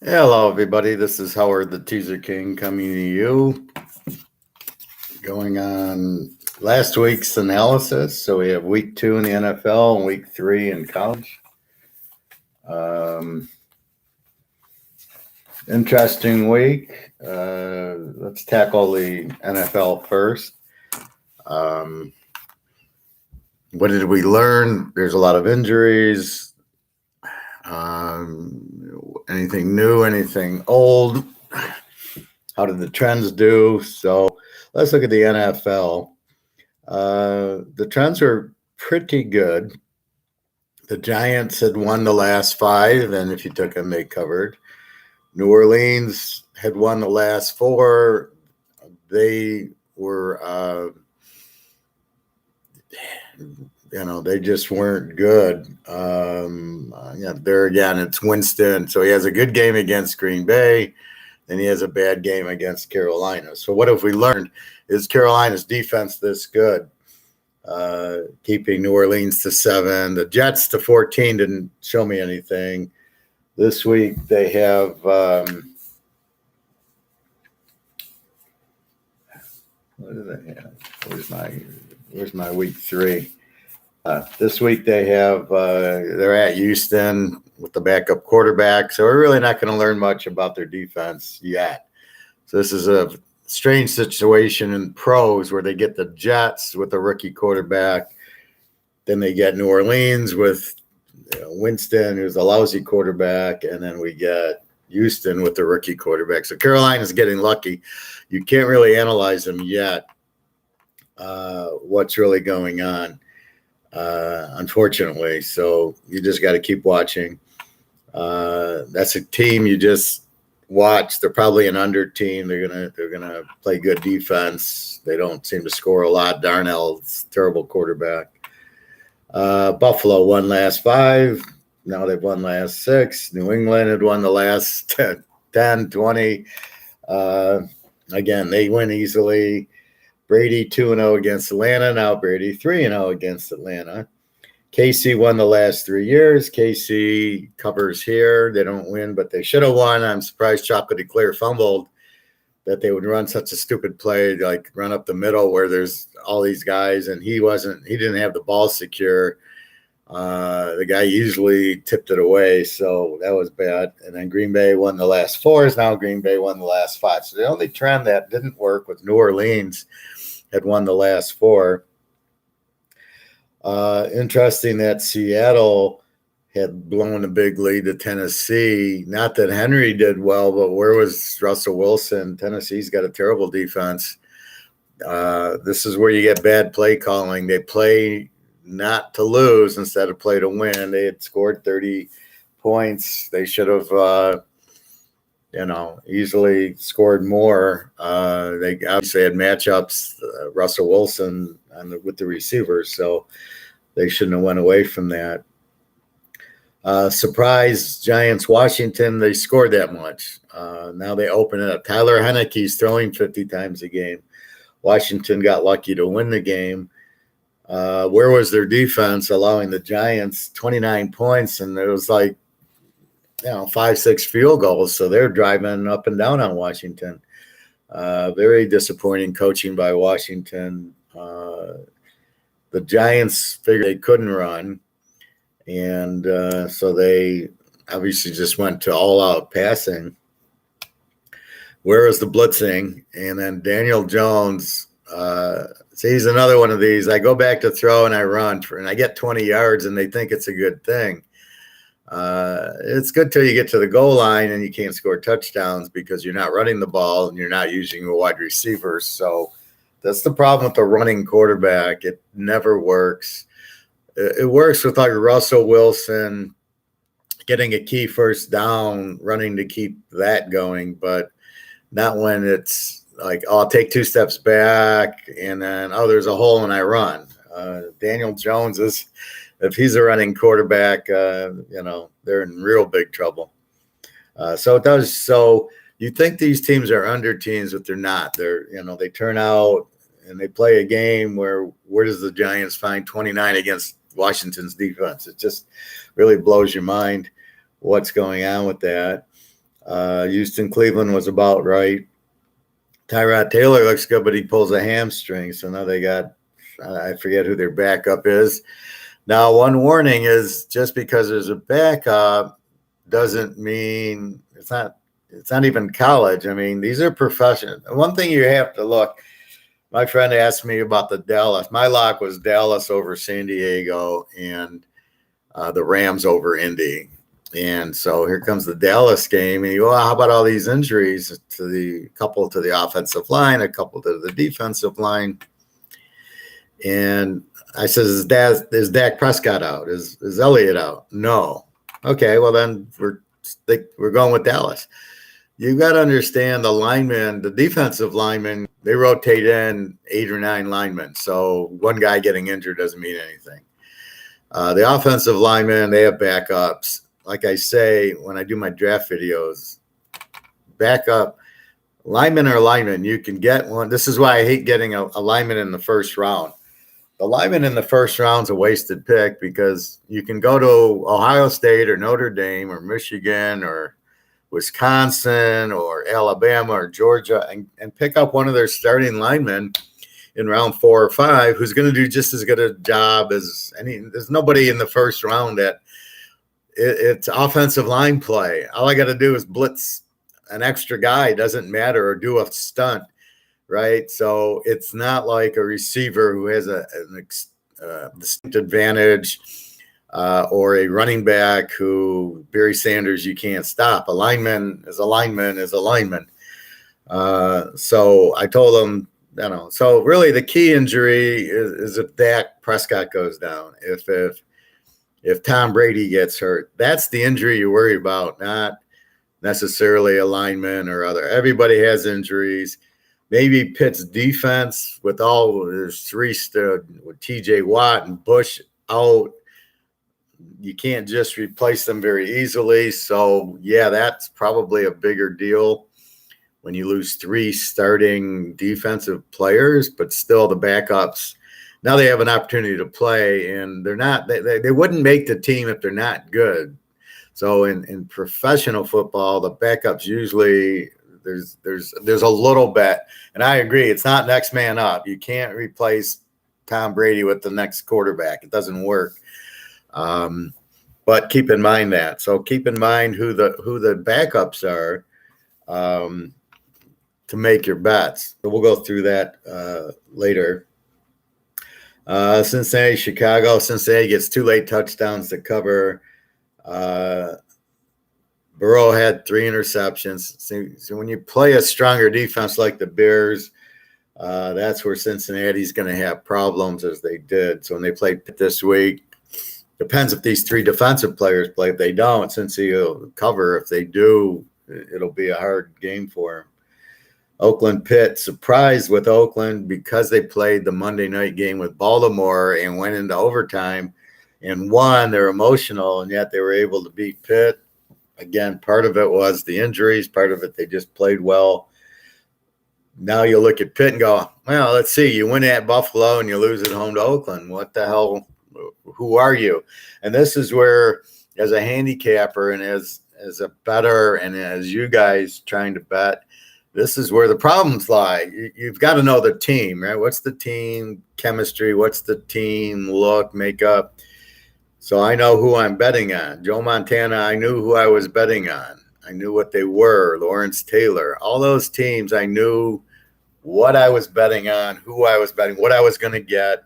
Hello, everybody. This is Howard the Teaserking coming to you. Going on last week's analysis. So we have week 2 in the NFL and week 3 in college. Interesting week. Let's tackle the NFL first. What did we learn? There's a lot of injuries. Anything new, anything old? How did the trends do? So let's look at the NFL. The trends were pretty good. The Giants had won the last 5, and if you took them, they covered. New Orleans had won the last 4. They were, they just weren't good. There again, it's Winston. So he has a good game against Green Bay, and he has a bad game against Carolina. So what have we learned? Is Carolina's defense this good? Keeping New Orleans to 7. The Jets to 14 didn't show me anything. This week they have what do they have? Where's my week 3? This week they have they're at Houston with the backup quarterback, so we're really not going to learn much about their defense yet. So this is a strange situation in pros where they get the Jets with a rookie quarterback, then they get New Orleans with Winston, who's a lousy quarterback, and then we get Houston with the rookie quarterback. So Carolina's getting lucky. You can't really analyze them yet. What's really going on? Unfortunately, so you just got to keep watching. That's a team you just watch. They're probably an under team. They're gonna play good defense. They don't seem to score a lot. Darnell's terrible quarterback. Buffalo won last 5. Now they've won last 6. New England had won the last 10, 20. Again, they win easily. Brady 2-0 against Atlanta. Now Brady 3-0 against Atlanta. KC won the last 3 years. KC covers here. They don't win, but they should have won. I'm surprised Chocolate Eclair fumbled that they would run such a stupid play, like run up the middle where there's all these guys, and he didn't have the ball secure. The guy usually tipped it away, so that was bad. And then Green Bay won the last 4. Now Green Bay won the last 5. So the only trend that didn't work with New Orleans had won the last 4. Interesting that Seattle had blown a big lead to Tennessee. Not that Henry did well, but where was Russell Wilson? Tennessee's got a terrible defense. This is where you get bad play calling. They play not to lose instead of play to win. They had scored 30 points. They should have easily scored more. They obviously had matchups, Russell Wilson with the receivers, so they shouldn't have went away from that. Surprise, Giants, Washington, they scored that much. Now they open it up. Tyler Heineke's throwing 50 times a game. Washington got lucky to win the game. Where was their defense allowing the Giants 29 points? And it was like, 5-6 field goals. So they're driving up and down on Washington. Very disappointing coaching by Washington. The Giants figured they couldn't run. And so they obviously just went to all-out passing. Where is the blitzing? And then Daniel Jones, he's another one of these. I go back to throw and I run, and I get 20 yards, and they think it's a good thing. It's good till you get to the goal line and you can't score touchdowns because you're not running the ball and you're not using your wide receivers. So that's the problem with the running quarterback. It never works. It works with like Russell Wilson getting a key first down, running to keep that going, but not when it's like, I'll take 2 steps back and then, there's a hole and I run. Daniel Jones is, if he's a running quarterback, they're in real big trouble. So you think these teams are under teams, but they're not. They turn out and they play a game where does the Giants find 29 against Washington's defense? It just really blows your mind what's going on with that. Houston, Cleveland was about right. Tyrod Taylor looks good, but he pulls a hamstring. So now they got, I forget who their backup is. Now, one warning is just because there's a backup doesn't mean it's not even college. I mean, these are professionals. One thing you have to look, my friend asked me about the Dallas. My lock was Dallas over San Diego and the Rams over Indy. And so here comes the Dallas game. And you go, how about all these injuries to the couple to the offensive line, a couple to the defensive line? And I says, is Dak Prescott out? Is Elliott out? No. Okay, well then we're going with Dallas. You got to understand the linemen, the defensive linemen, they rotate in 8 or 9 linemen. So one guy getting injured doesn't mean anything. The offensive linemen, they have backups. Like I say, when I do my draft videos, backup linemen are linemen. You can get one. This is why I hate getting a lineman in the first round. The lineman in the first round is a wasted pick because you can go to Ohio State or Notre Dame or Michigan or Wisconsin or Alabama or Georgia and pick up one of their starting linemen in round 4 or 5 who's going to do just as good a job as any. There's nobody in the first round that it's offensive line play. All I got to do is blitz an extra guy. It doesn't matter, or do a stunt, right? So it's not like a receiver who has a distinct advantage or a running back who Barry Sanders you can't stop. A lineman is a lineman is a lineman. So I told him, so really the key injury is if Dak Prescott goes down. If Tom Brady gets hurt, that's the injury you worry about, not necessarily a lineman or other. Everybody has injuries. Maybe Pitt's defense with all there's 3 with TJ Watt and Bush out. You can't just replace them very easily. So, yeah, that's probably a bigger deal when you lose 3 starting defensive players, but still the backups. Now they have an opportunity to play, and they're not. They wouldn't make the team if they're not good. So in professional football, the backups usually there's a little bit, and I agree. It's not next man up. You can't replace Tom Brady with the next quarterback. It doesn't work. But keep in mind that. So keep in mind who the backups are to make your bets. So we'll go through that later. Cincinnati, Chicago. Cincinnati gets 2 late touchdowns to cover. Burrow had 3 interceptions. So when you play a stronger defense like the Bears, that's where Cincinnati's going to have problems, as they did. So when they play this week, depends if these 3 defensive players play. If they don't, Cincinnati will cover. If they do, it'll be a hard game for them. Oakland, Pitt, surprised with Oakland because they played the Monday night game with Baltimore and went into overtime and won. They're emotional, and yet they were able to beat Pitt. Again, part of it was the injuries. Part of it, they just played well. Now you look at Pitt and go, well, let's see. You win at Buffalo and you lose at home to Oakland. What the hell? Who are you? And this is where, as a handicapper and as a bettor and as you guys trying to bet, this is where the problems lie. You've got to know the team, right? What's the team chemistry? What's the team look, makeup? So I know who I'm betting on. Joe Montana, I knew who I was betting on. I knew what they were. Lawrence Taylor. All those teams, I knew what I was betting on, who I was betting, what I was going to get.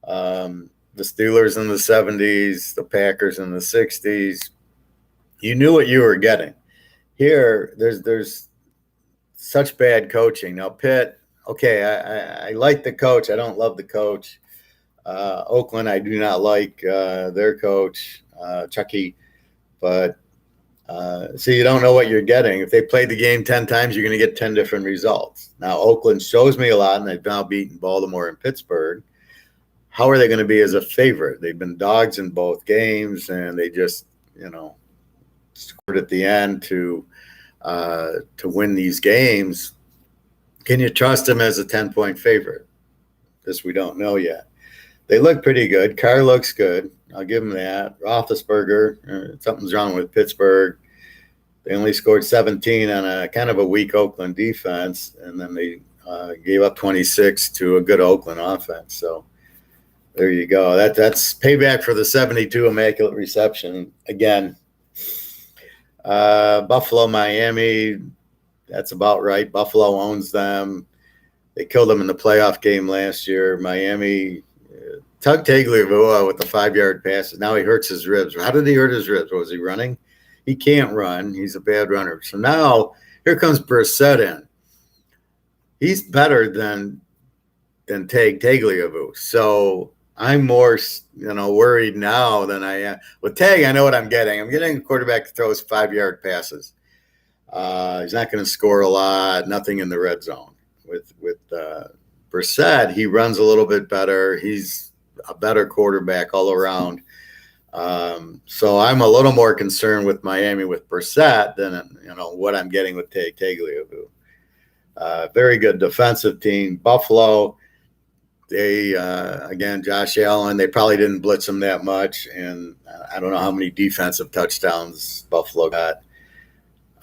The Steelers in the 70s, the Packers in the 60s. You knew what you were getting. Here, there's such bad coaching. Now, Pitt, okay, I like the coach. I don't love the coach. Oakland, I do not like their coach, Chucky. But, so you don't know what you're getting. If they played the game 10 times, you're going to get 10 different results. Now, Oakland shows me a lot, and they've now beaten Baltimore and Pittsburgh. How are they going to be as a favorite? They've been dogs in both games, and they just, scored at the end to win these games. Can you trust them as a 10-point favorite? This we don't know yet. They look pretty good. Carr looks good. I'll give them that. Roethlisberger, something's wrong with Pittsburgh. They only scored 17 on a kind of a weak Oakland defense, and then they gave up 26 to a good Oakland offense. So there you go. That's payback for the 72 immaculate reception. Again, Buffalo, Miami, that's about right. Buffalo owns them. They killed them in the playoff game last year. Miami, Tug Tagliabue with the 5-yard passes. Now he hurts his ribs. How did he hurt his ribs? Was he running? He can't run. He's a bad runner. So now here comes Brissett in. He's better than Tagliabue. So I'm more, worried now than I am. With Tag, I know what I'm getting. I'm getting a quarterback that throws 5-yard passes. He's not going to score a lot. Nothing in the red zone. With Brissett, he runs a little bit better. He's a better quarterback all around. So I'm a little more concerned with Miami with Brissett than what I'm getting with Tagliabue. Very good defensive team. Buffalo, they again, Josh Allen. They probably didn't blitz him that much, and I don't know how many defensive touchdowns Buffalo got.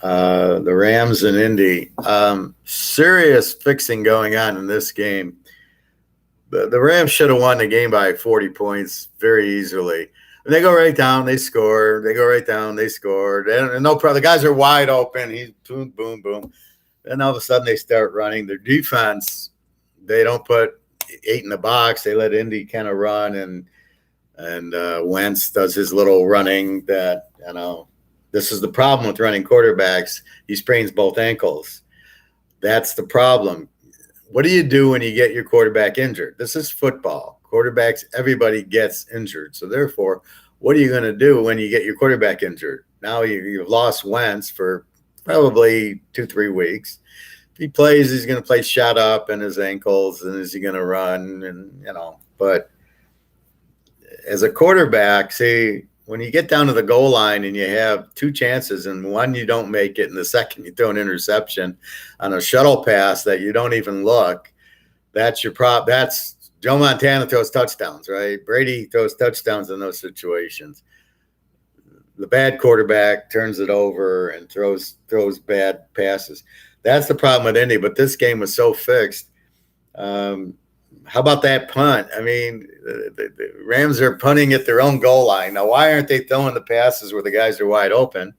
The Rams and Indy, serious fixing going on in this game. The Rams should have won the game by 40 points very easily. They go right down, they score. They go right down, they score. And no problem. The guys are wide open. He's boom, boom, boom. Then all of a sudden they start running. Their defense, they don't put 8 in the box. They let Indy kind of run, and Wentz does his little running that, this is the problem with running quarterbacks. He sprains both ankles. That's the problem. What do you do when you get your quarterback injured? This is football. Quarterbacks, everybody gets injured. So therefore, what are you going to do when you get your quarterback injured? Now you've lost Wentz for probably 2-3 weeks. If he plays, he's going to play shot up in his ankles, and is he going to run? And but as a quarterback, see, when you get down to the goal line and you have 2 chances, and one you don't make it, and the second you throw an interception on a shuttle pass that you don't even look, that's your prop. That's Joe Montana throws touchdowns, right? Brady throws touchdowns in those situations. The bad quarterback turns it over and throws bad passes. That's the problem with Indy. But this game was so fixed. How about that punt? I mean, the Rams are punting at their own goal line. Now, why aren't they throwing the passes where the guys are wide open?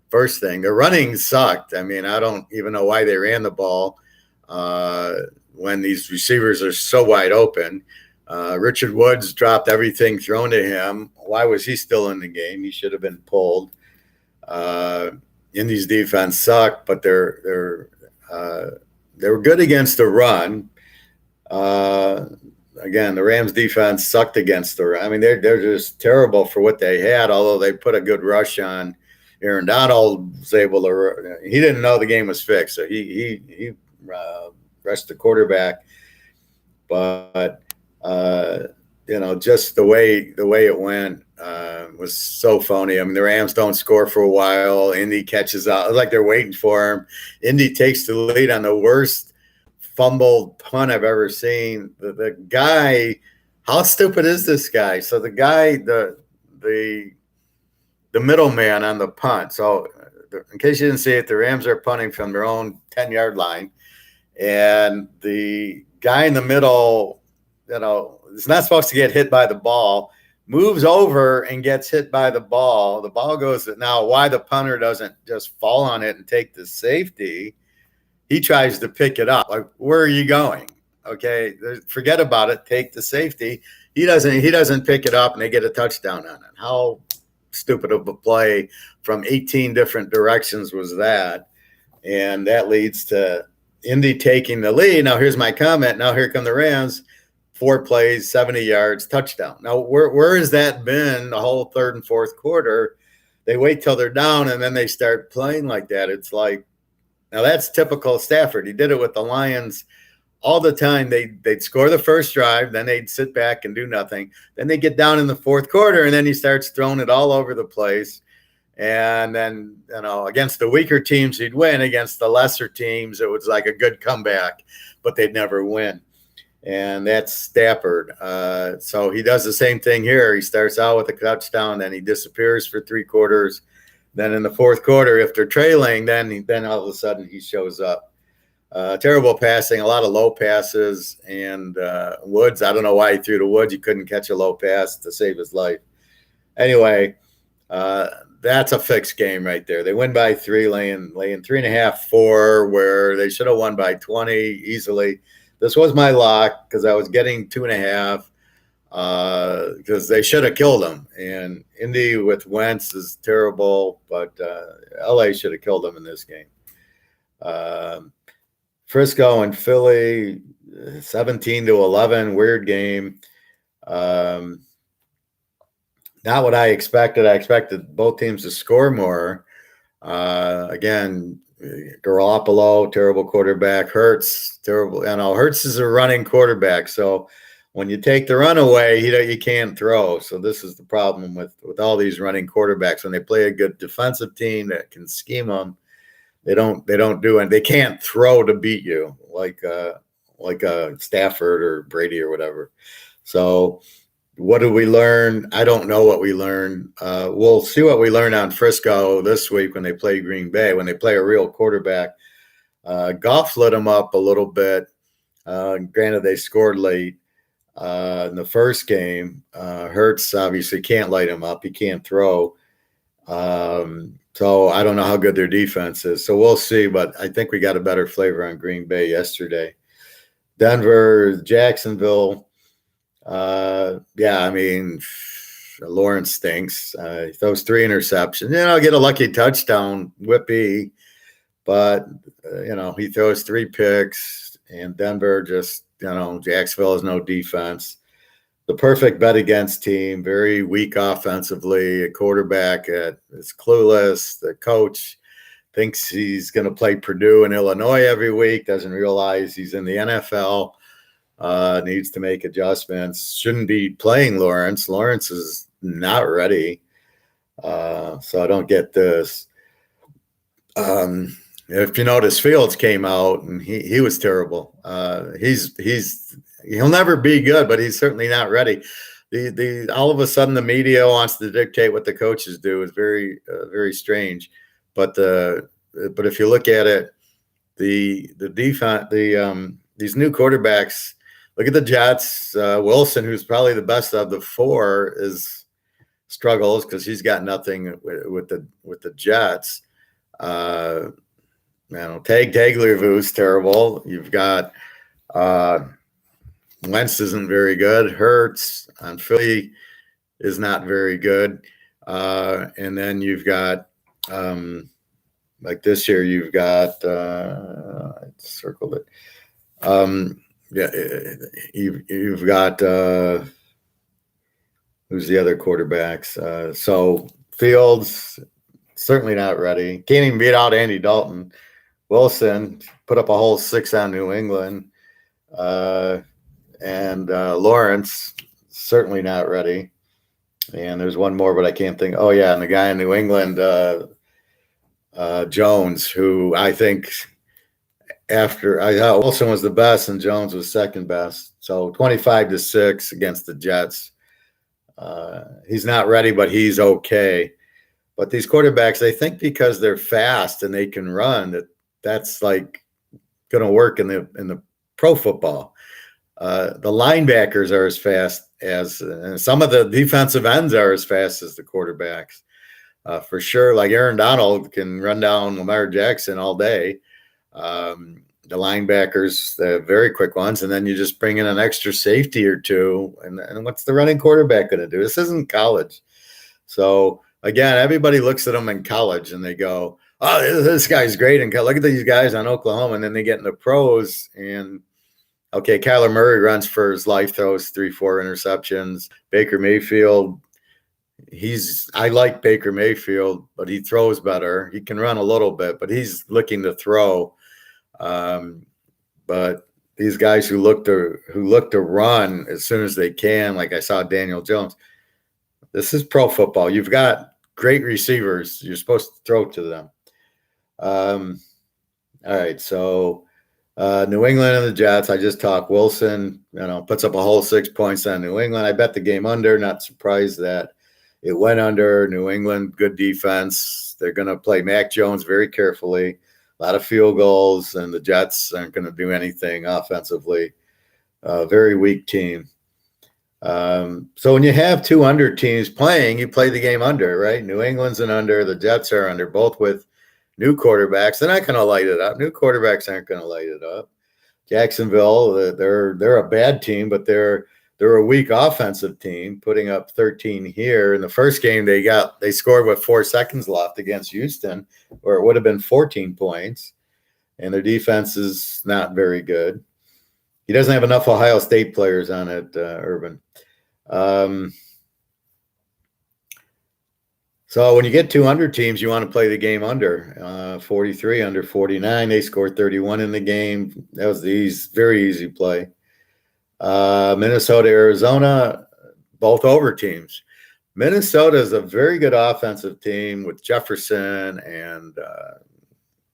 First thing, the running sucked. I mean, I don't even know why they ran the ball when these receivers are so wide open. Richard Woods dropped everything thrown to him. Why was he still in the game? He should have been pulled. Indy's defense sucked, but they were good against the run. Again, the Rams defense sucked against the run. I mean, they're just terrible for what they had, although they put a good rush on. Aaron Donald was able to – he didn't know the game was fixed, so he rushed the quarterback. But, just the way it went was so phony. I mean, the Rams don't score for a while. Indy catches out. It's like they're waiting for him. Indy takes the lead on the worst fumbled punt I've ever seen. The guy, how stupid is this guy? So the guy, the middleman on the punt. So in case you didn't see it, the Rams are punting from their own 10-yard line. And the guy in the middle, is not supposed to get hit by the ball, moves over and gets hit by the ball. The ball goes – now why the punter doesn't just fall on it and take the safety, he tries to pick it up. Like, where are you going? Okay, forget about it. Take the safety. He doesn't pick it up, and they get a touchdown on it. How stupid of a play from 18 different directions was that? And that leads to Indy taking the lead. Now, here's my comment. Now, here come the Rams. 4 plays, 70 yards, touchdown. Now, where has that been the whole third and fourth quarter? They wait till they're down, and then they start playing like that. It's like, now that's typical Stafford. He did it with the Lions all the time. They'd score the first drive, then they'd sit back and do nothing. Then they get down in the fourth quarter, and then he starts throwing it all over the place. And then, against the weaker teams, he'd win. Against the lesser teams, it was like a good comeback, but they'd never win. And that's Stafford. So he does the same thing here. He starts out with a touchdown, then he disappears for 3 quarters. Then in the fourth quarter, if they're trailing, then all of a sudden he shows up. Terrible passing, a lot of low passes, and Woods, I don't know why he threw to Woods. He couldn't catch a low pass to save his life. Anyway, that's a fixed game right there. They win by 3, laying 3.5, 4, where they should have won by 20 easily. This was my lock because I was getting 2.5 because they should have killed him. And Indy with Wentz is terrible, but LA should have killed him in this game. Frisco and Philly, 17-11, weird game. Not what I expected. I expected both teams to score more. Again, Garoppolo, terrible quarterback. Hurts, terrible. Hurts is a running quarterback. So when you take the run away, you can't throw. So this is the problem with all these running quarterbacks. When they play a good defensive team that can scheme them, they don't do it. They can't throw to beat you like Stafford or Brady or whatever. So what did we learn? I don't know what we learned. We'll see what we learn on Frisco this week when they play Green Bay, when they play a real quarterback. Goff lit them up a little bit. Granted, they scored late in the first game. Hurts obviously can't light him up. He can't throw. So I don't know how good their defense is. So we'll see, but I think we got a better flavor on Green Bay yesterday. Denver, Jacksonville. Lawrence stinks. He throws 3 interceptions. Get a lucky touchdown, whippy. But, he throws 3 picks, and Denver just, Jacksonville has no defense. The perfect bet against team, very weak offensively. A quarterback is clueless. The coach thinks he's going to play Purdue and Illinois every week, doesn't realize he's in the NFL, needs to make adjustments. Shouldn't be playing Lawrence. Lawrence is not ready. So I don't get this. If you notice, Fields came out and he was terrible. He'll never be good, but he's certainly not ready. All of a sudden the media wants to dictate what the coaches do is very very strange. But if you look at it, the defense, these new quarterbacks. Look at the Jets. Wilson, who's probably the best of the 4, struggles because he's got nothing with the Jets. Tagliavue's terrible. You've got Wentz isn't very good. Hurts on Philly is not very good. And then you've got like this year, you've got I circled it. You've got who's the other quarterbacks? So Fields certainly not ready. Can't even beat out Andy Dalton. Wilson put up a whole 6 on New England. And Lawrence certainly not ready. And there's one more, but I can't think. Oh yeah, and the guy in New England, Jones, who I think after I thought Wilson was the best and Jones was second best. So 25-6 against the Jets. He's not ready, but he's okay. But these quarterbacks, they think because they're fast and they can run that's like going to work in the pro football. The linebackers are as fast as, and some of the defensive ends are as fast as the quarterbacks, for sure. Like Aaron Donald can run down Lamar Jackson all day. The linebackers, the very quick ones, and then you just bring in an extra safety or two. And what's the running quarterback going to do? This isn't college. So again, everybody looks at them in college and they go, "Oh, this guy's great." And look at these guys on Oklahoma, and then they get in the pros and. Okay, Kyler Murray runs for his life, throws 3-4 interceptions. Baker Mayfield, I like Baker Mayfield, but he throws better. He can run a little bit, but he's looking to throw. But these guys who look to run as soon as they can, like I saw Daniel Jones, this is pro football. You've got great receivers. You're supposed to throw to them. All right, so. New England and the Jets, I just talked. Wilson, puts up a whole 6 points on New England. I bet the game under, not surprised that it went under. New England, good defense. defense. They're going to play Mac Jones very carefully, a lot of field goals, and the Jets aren't going to do anything offensively. Very weak team. So when you have two under teams playing, you play the game under, right? New England's an under, the Jets are under, both with new quarterbacks. They're not going to light it up. New quarterbacks aren't going to light it up. Jacksonville, they're a bad team, but they're a weak offensive team, putting up 13 here. In the first game, they scored with 4 seconds left against Houston, where it would have been 14 points, and their defense is not very good. He doesn't have enough Ohio State players on it, Urban. So when you get two under teams, you want to play the game under. 43 under 49. They scored 31 in the game. That was the very easy play. Minnesota, Arizona, both over teams. Minnesota is a very good offensive team with Jefferson and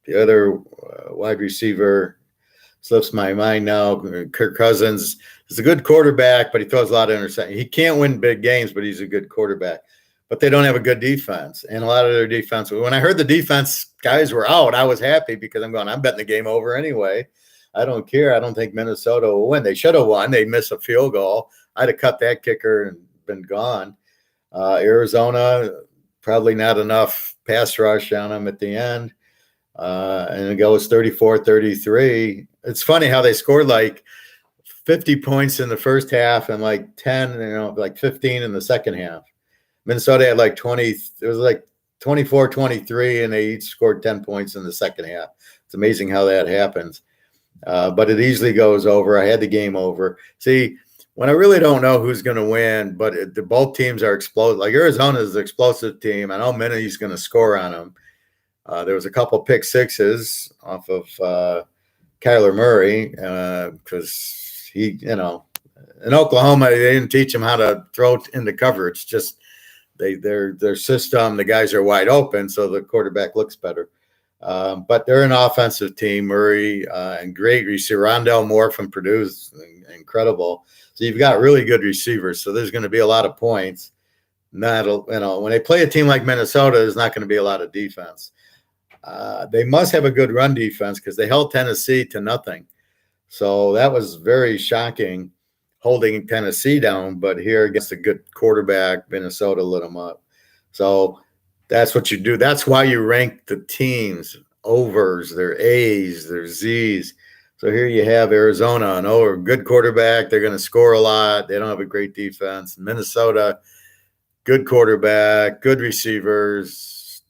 the other wide receiver. Slips my mind now. Kirk Cousins is a good quarterback, but he throws a lot of interceptions. He can't win big games, but he's a good quarterback. But they don't have a good defense. And a lot of their defense, when I heard the defense guys were out, I was happy because I'm betting the game over anyway. I don't care. I don't think Minnesota will win. They should have won. They missed a field goal. I'd have cut that kicker and been gone. Arizona, probably not enough pass rush on them at the end. And it goes 34-33. It's funny how they scored like 50 points in the first half and like 10, like 15 in the second half. Minnesota had like 20. It was like 24-23, and they each scored 10 points in the second half. It's amazing how that happens. But it easily goes over. I had the game over. See, when I really don't know who's going to win, but both teams are explosive. Like Arizona is an explosive team. I know Minnie's going to score on them. There was a couple pick sixes off of Kyler Murray because he, in Oklahoma, they didn't teach him how to throw into coverage. Just their system, the guys are wide open, so the quarterback looks better. But they're an offensive team. Murray and great receiver. Rondell Moore from Purdue is incredible. So you've got really good receivers. So there's going to be a lot of points. When they play a team like Minnesota, there's not going to be a lot of defense. They must have a good run defense because they held Tennessee to nothing. So that was very shocking, holding Tennessee down. But here against a good quarterback, Minnesota lit them up. So that's what you do. That's why you rank the teams, overs, their A's, their Z's. So here you have Arizona, an over, good quarterback. They're going to score a lot. They don't have a great defense. Minnesota, good quarterback, good receivers,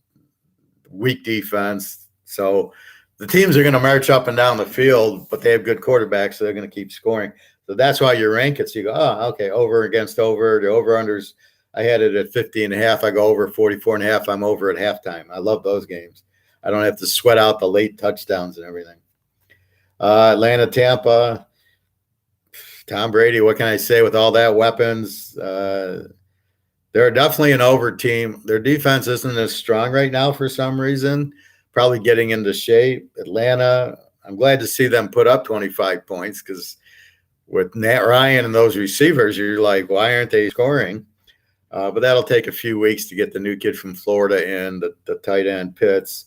weak defense. So the teams are going to march up and down the field, but they have good quarterbacks, so they're going to keep scoring. So that's why you rank it. So you go, okay, over against over. The over-unders, I had it at 50.5. I go over 44.5. I'm over at halftime. I love those games. I don't have to sweat out the late touchdowns and everything. Atlanta, Tampa, Tom Brady, what can I say with all that weapons? They're definitely an over team. Their defense isn't as strong right now for some reason, probably getting into shape. Atlanta, I'm glad to see them put up 25 points because with Matt Ryan and those receivers, you're like, why aren't they scoring? But that'll take a few weeks to get the new kid from Florida in, the tight end Pitts.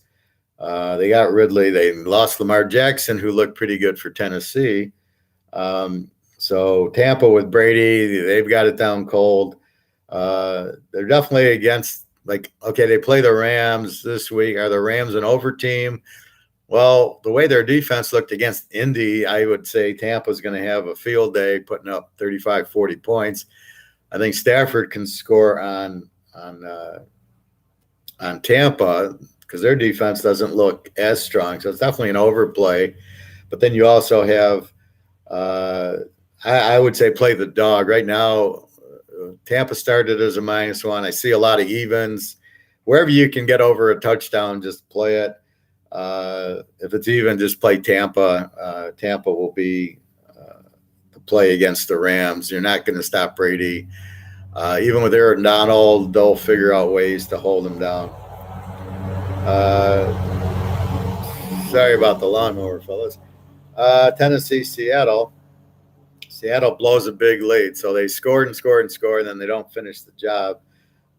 They got Ridley. They lost Lamar Jackson, who looked pretty good for Tennessee. So Tampa with Brady, they've got it down cold. They're definitely against, they play the Rams this week. Are the Rams an over team? Well, the way their defense looked against Indy, I would say Tampa's going to have a field day putting up 35, 40 points. I think Stafford can score on Tampa because their defense doesn't look as strong. So it's definitely an overplay. But then you also have, I would say, play the dog. Right now, Tampa started as a -1. I see a lot of evens. Wherever you can get over a touchdown, just play it. If it's even, just play Tampa. Tampa will be the play against the Rams. You're not going to stop Brady. Even with Aaron Donald, they'll figure out ways to hold him down. Sorry about the lawnmower, fellas. Tennessee, Seattle. Seattle blows a big lead. So they scored and scored and scored, and then they don't finish the job.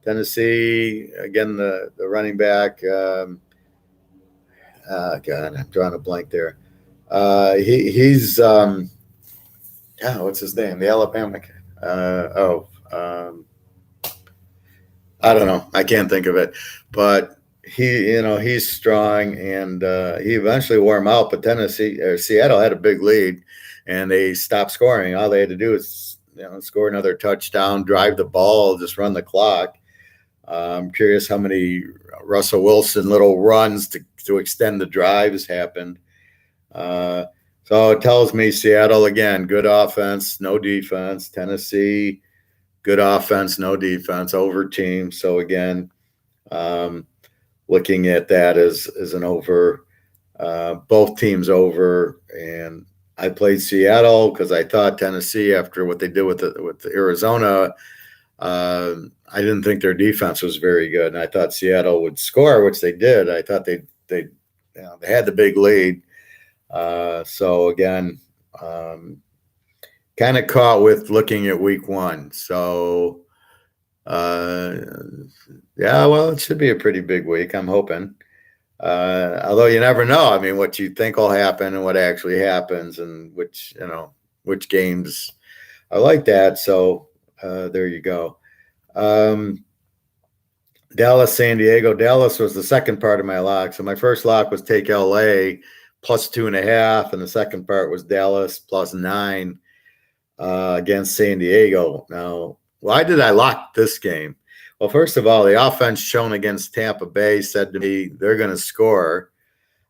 Tennessee, again, the running back. God, I'm drawing a blank there. He's what's his name? The Alabama. I don't know. I can't think of it, but he's strong, and he eventually wore him out. But Tennessee or Seattle had a big lead, and they stopped scoring. All they had to do is score another touchdown, drive the ball, just run the clock. I'm curious how many Russell Wilson little runs to extend the drives happened. So it tells me Seattle, again, good offense, no defense. Tennessee, good offense, no defense, over team. So again, looking at that as an over, both teams over. And I played Seattle because I thought Tennessee, after what they did with Arizona, I didn't think their defense was very good, and I thought Seattle would score, which they did. I thought they had the big lead. So again, kind of caught with looking at week one. So well, it should be a pretty big week, I'm hoping. Although you never know. I mean, what you think will happen and what actually happens, and which games are like that. So there you go. Dallas, San Diego. Dallas was the second part of my lock. So my first lock was take LA plus 2.5, and the second part was Dallas plus 9 against San Diego. Now, why did I lock this game? Well, first of all, the offense shown against Tampa Bay said to me they're going to score.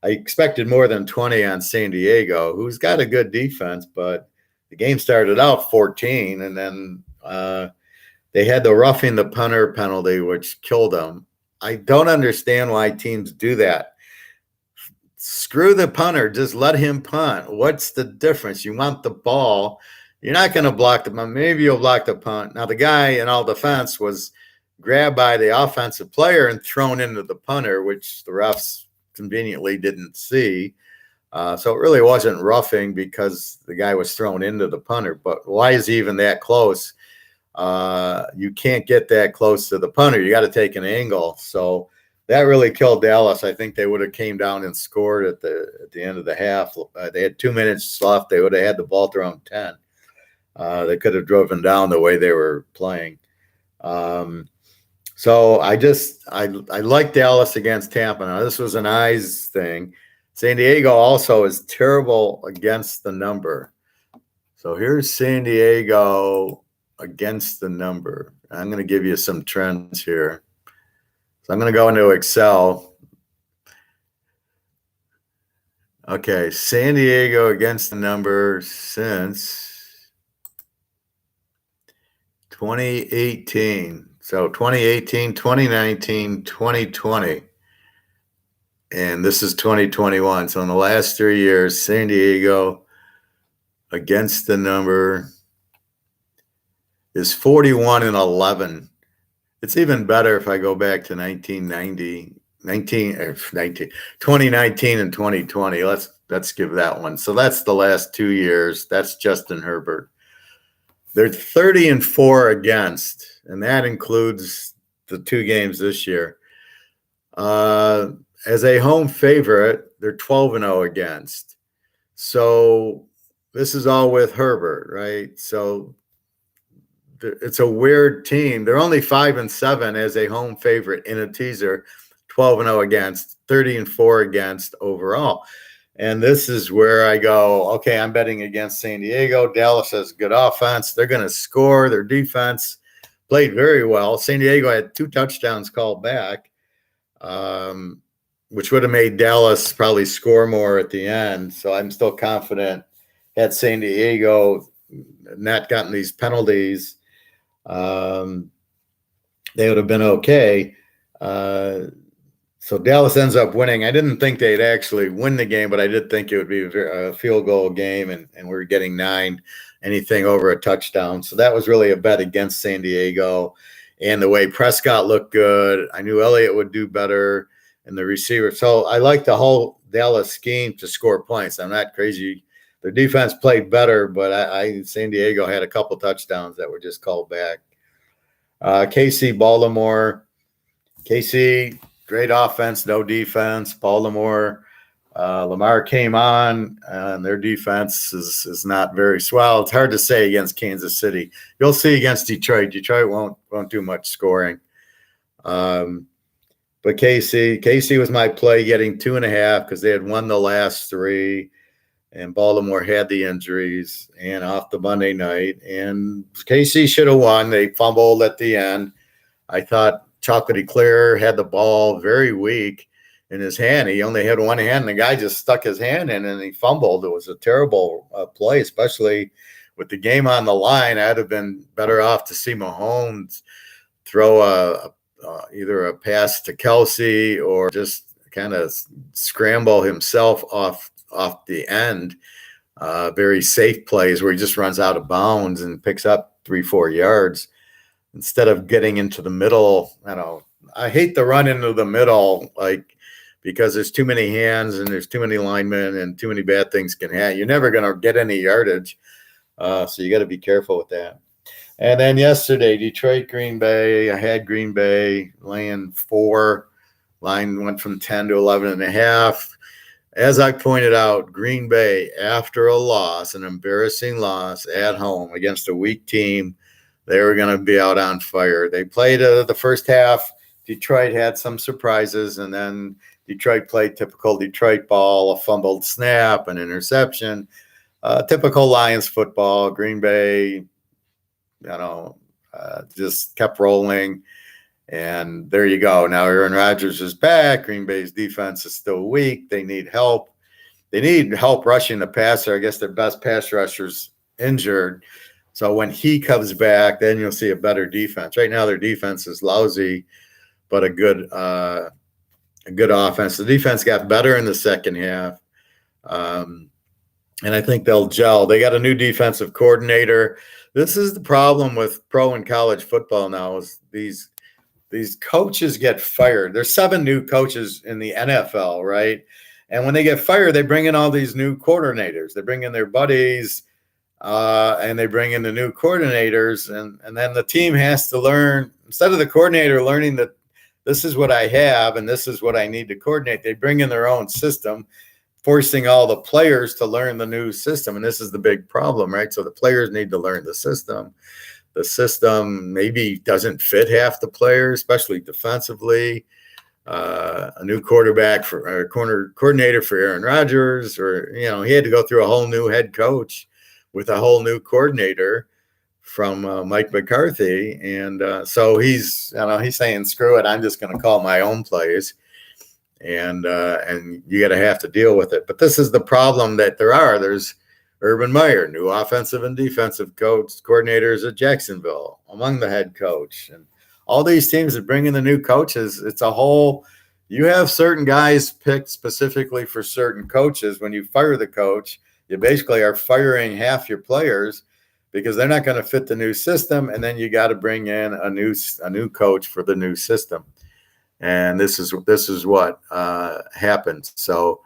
I expected more than 20 on San Diego, who's got a good defense, but the game started out 14, and then they had the roughing the punter penalty, which killed them. I don't understand why teams do that. Screw the punter. Just let him punt. What's the difference? You want the ball. You're not going to block the punt. Maybe you'll block the punt. Now, the guy in all defense was grabbed by the offensive player and thrown into the punter, which the refs conveniently didn't see. So it really wasn't roughing because the guy was thrown into the punter. But why is he even that close? You can't get that close to the punter. You got to take an angle. So that really killed Dallas. I think they would have came down and scored at the end of the half. They had 2 minutes left. They would have had the ball thrown 10. They could have driven down the way they were playing. So I like Dallas against Tampa. Now, this was an eyes thing. San Diego also is terrible against the number. So here's San Diego against the number. I'm going to give you some trends here. So I'm going to go into Excel. Okay, San Diego against the number since 2018. So 2018, 2019, 2020. And this is 2021. So in the last 3 years, San Diego against the number is 41-11. It's even better if I go back to 2019 and 2020. Let's give that one. So that's the last 2 years. That's Justin Herbert. They're 30-4 against, and that includes the 2 games this year. As a home favorite, they're 12-0 against. So this is all with Herbert, right? So it's a weird team. They're only 5-7 as a home favorite in a teaser, 12-0 against, 30-4 against overall. And this is where I go, okay, I'm betting against San Diego. Dallas has good offense. They're going to score. Their defense played very well. San Diego had 2 touchdowns called back, which would have made Dallas probably score more at the end. So I'm still confident had San Diego not gotten these penalties, they would have been okay. So Dallas ends up winning. I didn't think they'd actually win the game, but I did think it would be a field goal game, and we're getting 9, anything over a touchdown. So that was really a bet against San Diego. And the way Prescott looked good, I knew Elliott would do better, and the receiver. So I like the whole Dallas scheme to score points. I'm not crazy. Their defense played better, but San Diego had a couple touchdowns that were just called back. KC, Baltimore. KC, great offense, no defense. Baltimore, Lamar came on, and their defense is not very swell. It's hard to say against Kansas City. You'll see against Detroit. Detroit won't do much scoring. But KC was my play, getting 2.5 because they had won the last 3, and Baltimore had the injuries and off the Monday night. And KC should have won. They fumbled at the end. I thought Chocolatey Clear had the ball very weak in his hand. He only had one hand, and the guy just stuck his hand in and he fumbled. It was a terrible play, especially with the game on the line. I'd have been better off to see Mahomes throw either a pass to Kelsey or just kind of scramble himself off the end. Very safe plays where he just runs out of bounds and picks up 3-4 yards instead of getting into the middle. I hate to run into the middle, because there's too many hands and there's too many linemen and too many bad things can happen. You're never going to get any yardage. So you got to be careful with that. And then yesterday, Detroit, Green Bay. I had Green Bay laying 4. Line went from 10 to 11.5. As I pointed out, Green Bay, after a loss, an embarrassing loss at home against a weak team, they were going to be out on fire. They played the first half. Detroit had some surprises, and then Detroit played typical Detroit ball, a fumbled snap, an interception, typical Lions football. Green Bay, just kept rolling. And there you go. Now Aaron Rodgers is back. Green Bay's defense is still weak. They need help. They need help rushing the passer. I guess their best pass rusher's injured. So when he comes back, then you'll see a better defense. Right now their defense is lousy, but a good offense. The defense got better in the second half. And I think they'll gel. They got a new defensive coordinator. This is the problem with pro and college football now, is these coaches get fired. There's 7 new coaches in the NFL, right? And when they get fired, they bring in all these new coordinators. They bring in their buddies, and they bring in the new coordinators. And then the team has to learn, instead of the coordinator learning that this is what I have and this is what I need to coordinate, they bring in their own system, forcing all the players to learn the new system. And this is the big problem, right? So the players need to learn the system. The system maybe doesn't fit half the players, especially defensively. A new quarterback coordinator for Aaron Rodgers, or he had to go through a whole new head coach with a whole new coordinator from Mike McCarthy, and so he's saying, screw it, I'm just going to call my own plays, and you got to have to deal with it. But this is the problem that there's Urban Meyer, new offensive and defensive coordinators at Jacksonville, among the head coach. And all these teams that bring in the new coaches, it's a whole – you have certain guys picked specifically for certain coaches. When you fire the coach, you basically are firing half your players because they're not going to fit the new system, and then you got to bring in a new coach for the new system. And this is what happens. So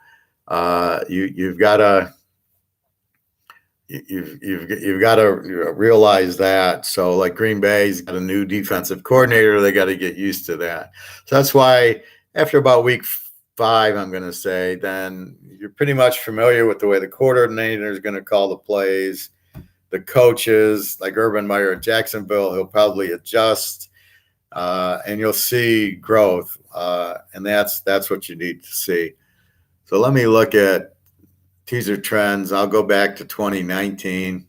you've got to – You've got to realize that. So like Green Bay's got a new defensive coordinator. They got to get used to that. So that's why after about week 5, I'm going to say, then you're pretty much familiar with the way the coordinator is going to call the plays. The coaches, like Urban Meyer at Jacksonville, he'll probably adjust, and you'll see growth. And that's what you need to see. So let me look at teaser trends. I'll go back to 2019.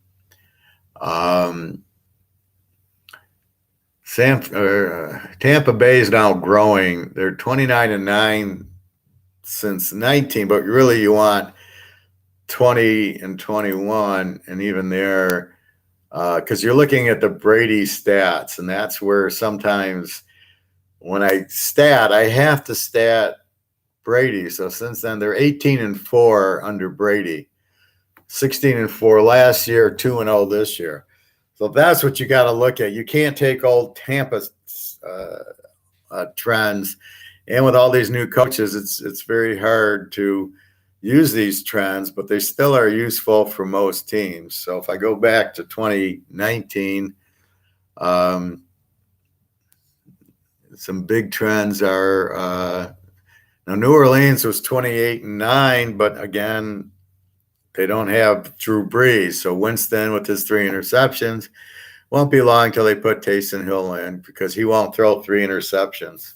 Tampa Bay is now growing. They're 29-9 since 19, but really you want 20 and 21, and even there, because you're looking at the Brady stats, and that's where sometimes when I have to stat Brady. So since then, they're 18-4 under Brady, 16-4 last year, 2-0 this year. So that's what you got to look at. You can't take old Tampa trends, and with all these new coaches, it's very hard to use these trends, but they still are useful for most teams. So if I go back to 2019, some big trends are now New Orleans was 28-9, but again, they don't have Drew Brees. So Winston with his 3 interceptions won't be long till they put Taysom Hill in because he won't throw 3 interceptions.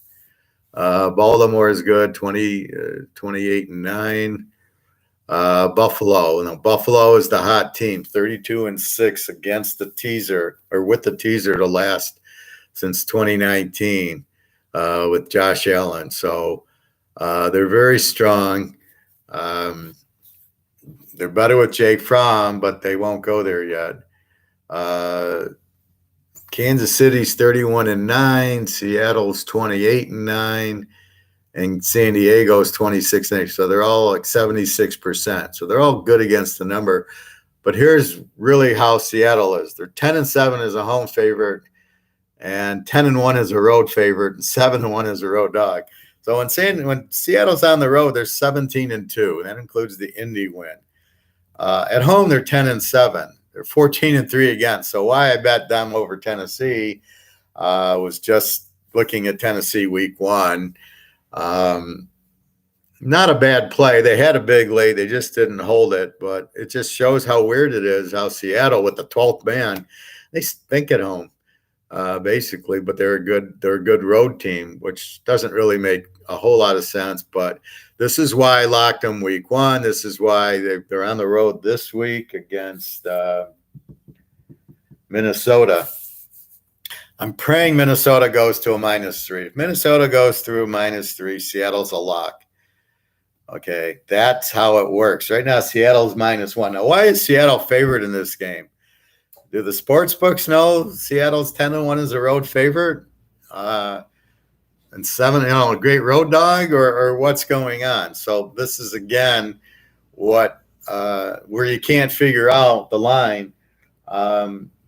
Baltimore is good, 28-9. Buffalo. Now, Buffalo is the hot team, 32-6 against the teaser or with the teaser to last since 2019 with Josh Allen. So they're very strong. They're better with Jake Fromm, but they won't go there yet. Kansas City's 31-9, Seattle's 28-9, and San Diego's 26-8. So they're all like 76%. So they're all good against the number. But here's really how Seattle is. They're 10-7 as a home favorite, and 10-1 as a road favorite, and 7-1 as a road dog. So when Seattle's on the road, they're 17-2. That includes the Indy win. At home, they're 10-7. They're 14-3 against. So why I bet them over Tennessee was just looking at Tennessee week 1. Not a bad play. They had a big lead. They just didn't hold it. But it just shows how weird it is how Seattle, with the 12th man, they stink at home, basically. But they're a good road team, which doesn't really make a whole lot of sense. But this is why I locked them week 1. This is why they're on the road this week against Minnesota. I'm praying Minnesota goes to a -3. If Minnesota goes through -3, Seattle's a lock. Okay, that's how it works. Right now, Seattle's -1. Now, why is Seattle favored in this game? Do the sports books know Seattle's 10-1 is a road favorite? And 7, a great road dog, or what's going on? So this is again what where you can't figure out the line.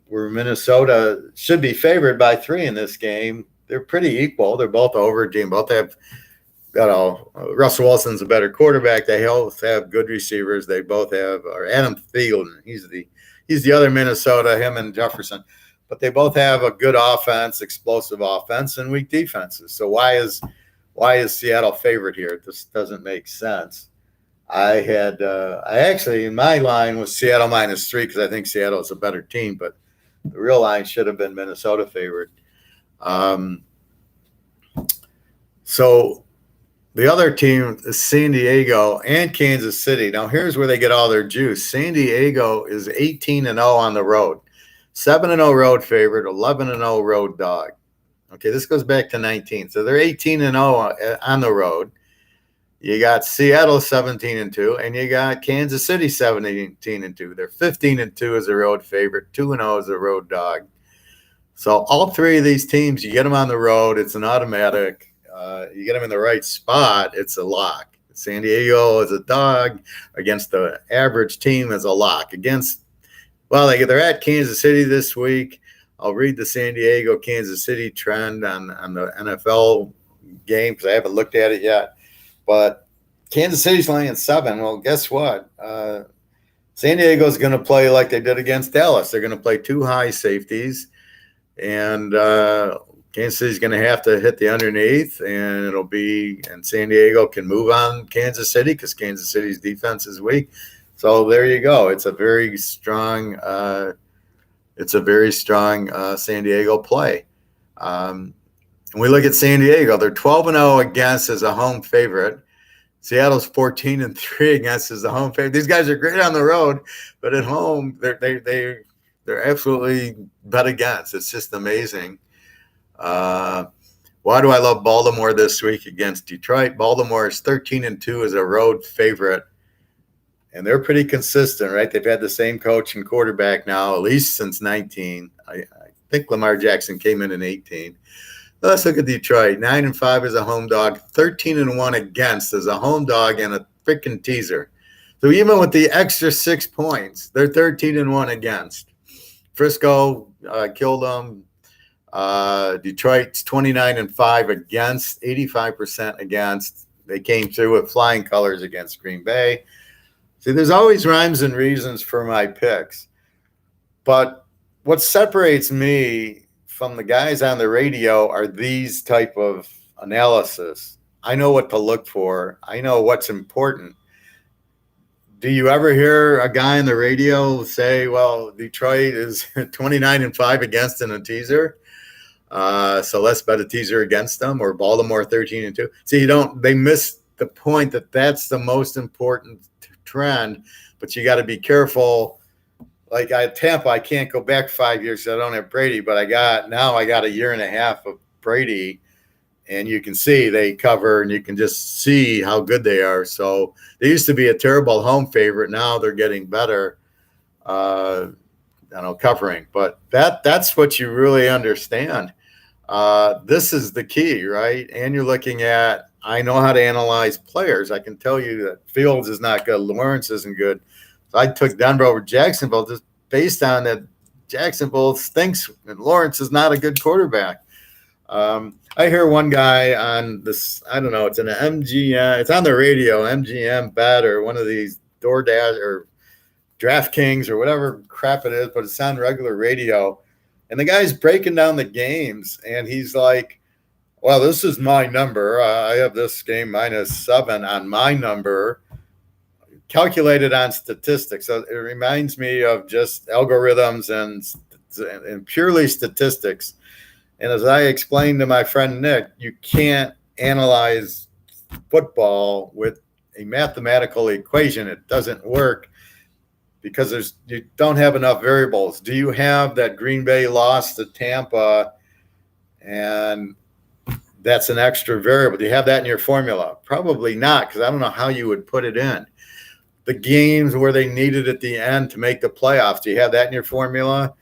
Where Minnesota should be favored by 3 in this game. They're pretty equal. They're both over team. Both have, Russell Wilson's a better quarterback. They both have good receivers. They both have, or Adam Thielen. He's the other Minnesota. Him and Jefferson. But they both have a good offense, explosive offense, and weak defenses. So why is Seattle favored here? This doesn't make sense. I actually, in my line, was Seattle -3 because I think Seattle is a better team, but the real line should have been Minnesota favored. So the other team is San Diego and Kansas City. Now, here's where they get all their juice. San Diego is 18-0 on the road. 7-0 road favorite, 11-0 road dog. Okay, this goes back to 19. So they're 18-0 on the road. You got Seattle 17-2, and you got Kansas City 17-2. They're 15-2 as a road favorite, 2-0 as a road dog. So all 3 of these teams, you get them on the road, it's an automatic. You get them in the right spot, it's a lock. San Diego is a dog against the average team is a lock. They're at Kansas City this week. I'll read the San Diego Kansas City trend on the NFL game because I haven't looked at it yet. But Kansas City's laying 7. Well, guess what? San Diego's going to play like they did against Dallas. They're going to play 2 high safeties, and Kansas City's going to have to hit the underneath, and San Diego can move on Kansas City because Kansas City's defense is weak. So there you go. It's a very strong San Diego play. And we look at San Diego. They're 12-0 against as a home favorite. Seattle's 14-3 against as a home favorite. These guys are great on the road, but at home they're absolutely bet against. It's just amazing. Why do I love Baltimore this week against Detroit? Baltimore is 13-2 as a road favorite. And they're pretty consistent, right? They've had the same coach and quarterback now, at least since 19. I think Lamar Jackson came in 18. Let's look at Detroit. 9-5 as a home dog, 13-1 against as a home dog and a freaking teaser. So even with the extra 6 points, they're 13-1 against. Frisco killed them. Detroit's 29-5 against, 85% against. They came through with flying colors against Green Bay. See, there's always rhymes and reasons for my picks. But what separates me from the guys on the radio are these type of analysis. I know what to look for. I know what's important. Do you ever hear a guy on the radio say, well, Detroit is 29-5 against in a teaser, so let's bet a teaser against them, or Baltimore 13-2? See, they miss the point that that's the most important trend, but you got to be careful. Like Tampa, I can't go back 5 years because I don't have Brady, but I got a year and a half of Brady, and you can see they cover, and you can just see how good they are. So they used to be a terrible home favorite. Now they're getting better, covering. But that's what you really understand. This is the key, right? And you're looking at, I know how to analyze players. I can tell you that Fields is not good. Lawrence isn't good. So I took Denver over Jacksonville just based on that Jacksonville stinks and Lawrence is not a good quarterback. I hear one guy on this, I don't know, it's an MGM, it's on the radio, MGM bet or one of these DoorDash or DraftKings or whatever crap it is, but it's on regular radio. And the guy's breaking down the games, and he's like, well, this is my number. I have this game -7 on my number, calculated on statistics. So it reminds me of just algorithms and purely statistics. And as I explained to my friend Nick, you can't analyze football with a mathematical equation. It doesn't work because you don't have enough variables. Do you have that Green Bay loss to Tampa, and that's an extra variable? Do you have that in your formula? Probably not, because I don't know how you would put it in. The games where they needed at the end to make the playoffs, do you have that in your formula?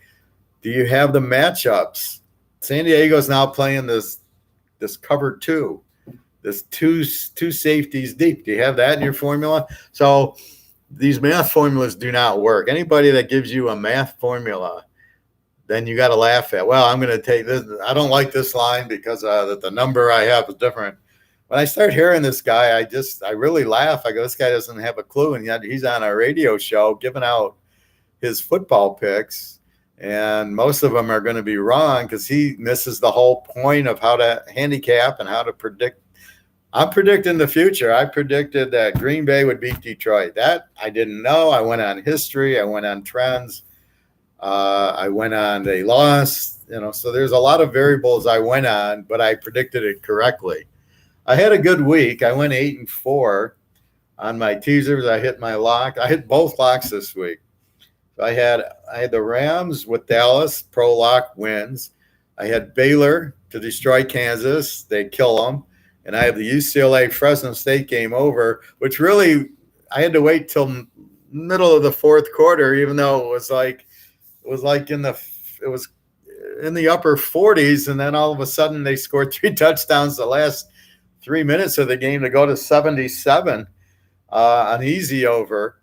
Do you have the matchups? San Diego's now playing this cover two, this two safeties deep. Do you have that in your formula? So these math formulas do not work. Anybody that gives you a math formula, then you got to laugh at, well, I'm going to take this. I don't like this line because the number I have is different. When I start hearing this guy, I really laugh. I go, this guy doesn't have a clue. And yet he's on a radio show giving out his football picks. And most of them are going to be wrong because he misses the whole point of how to handicap and how to predict. I'm predicting the future. I predicted that Green Bay would beat Detroit. That I didn't know. I went on history. I went on trends. I went on they lost. So there's a lot of variables I went on, but I predicted it correctly. I had a good week. I went 8-4 on my teasers. I hit my lock. I hit both locks this week. I had the Rams with Dallas, pro lock wins. I had Baylor to destroy Kansas. They kill them. And I have the UCLA Fresno State game over, which really I had to wait till middle of the fourth quarter, even though it was in the upper 40s. And then all of a sudden they scored 3 touchdowns the last 3 minutes of the game to go to 77, an easy over.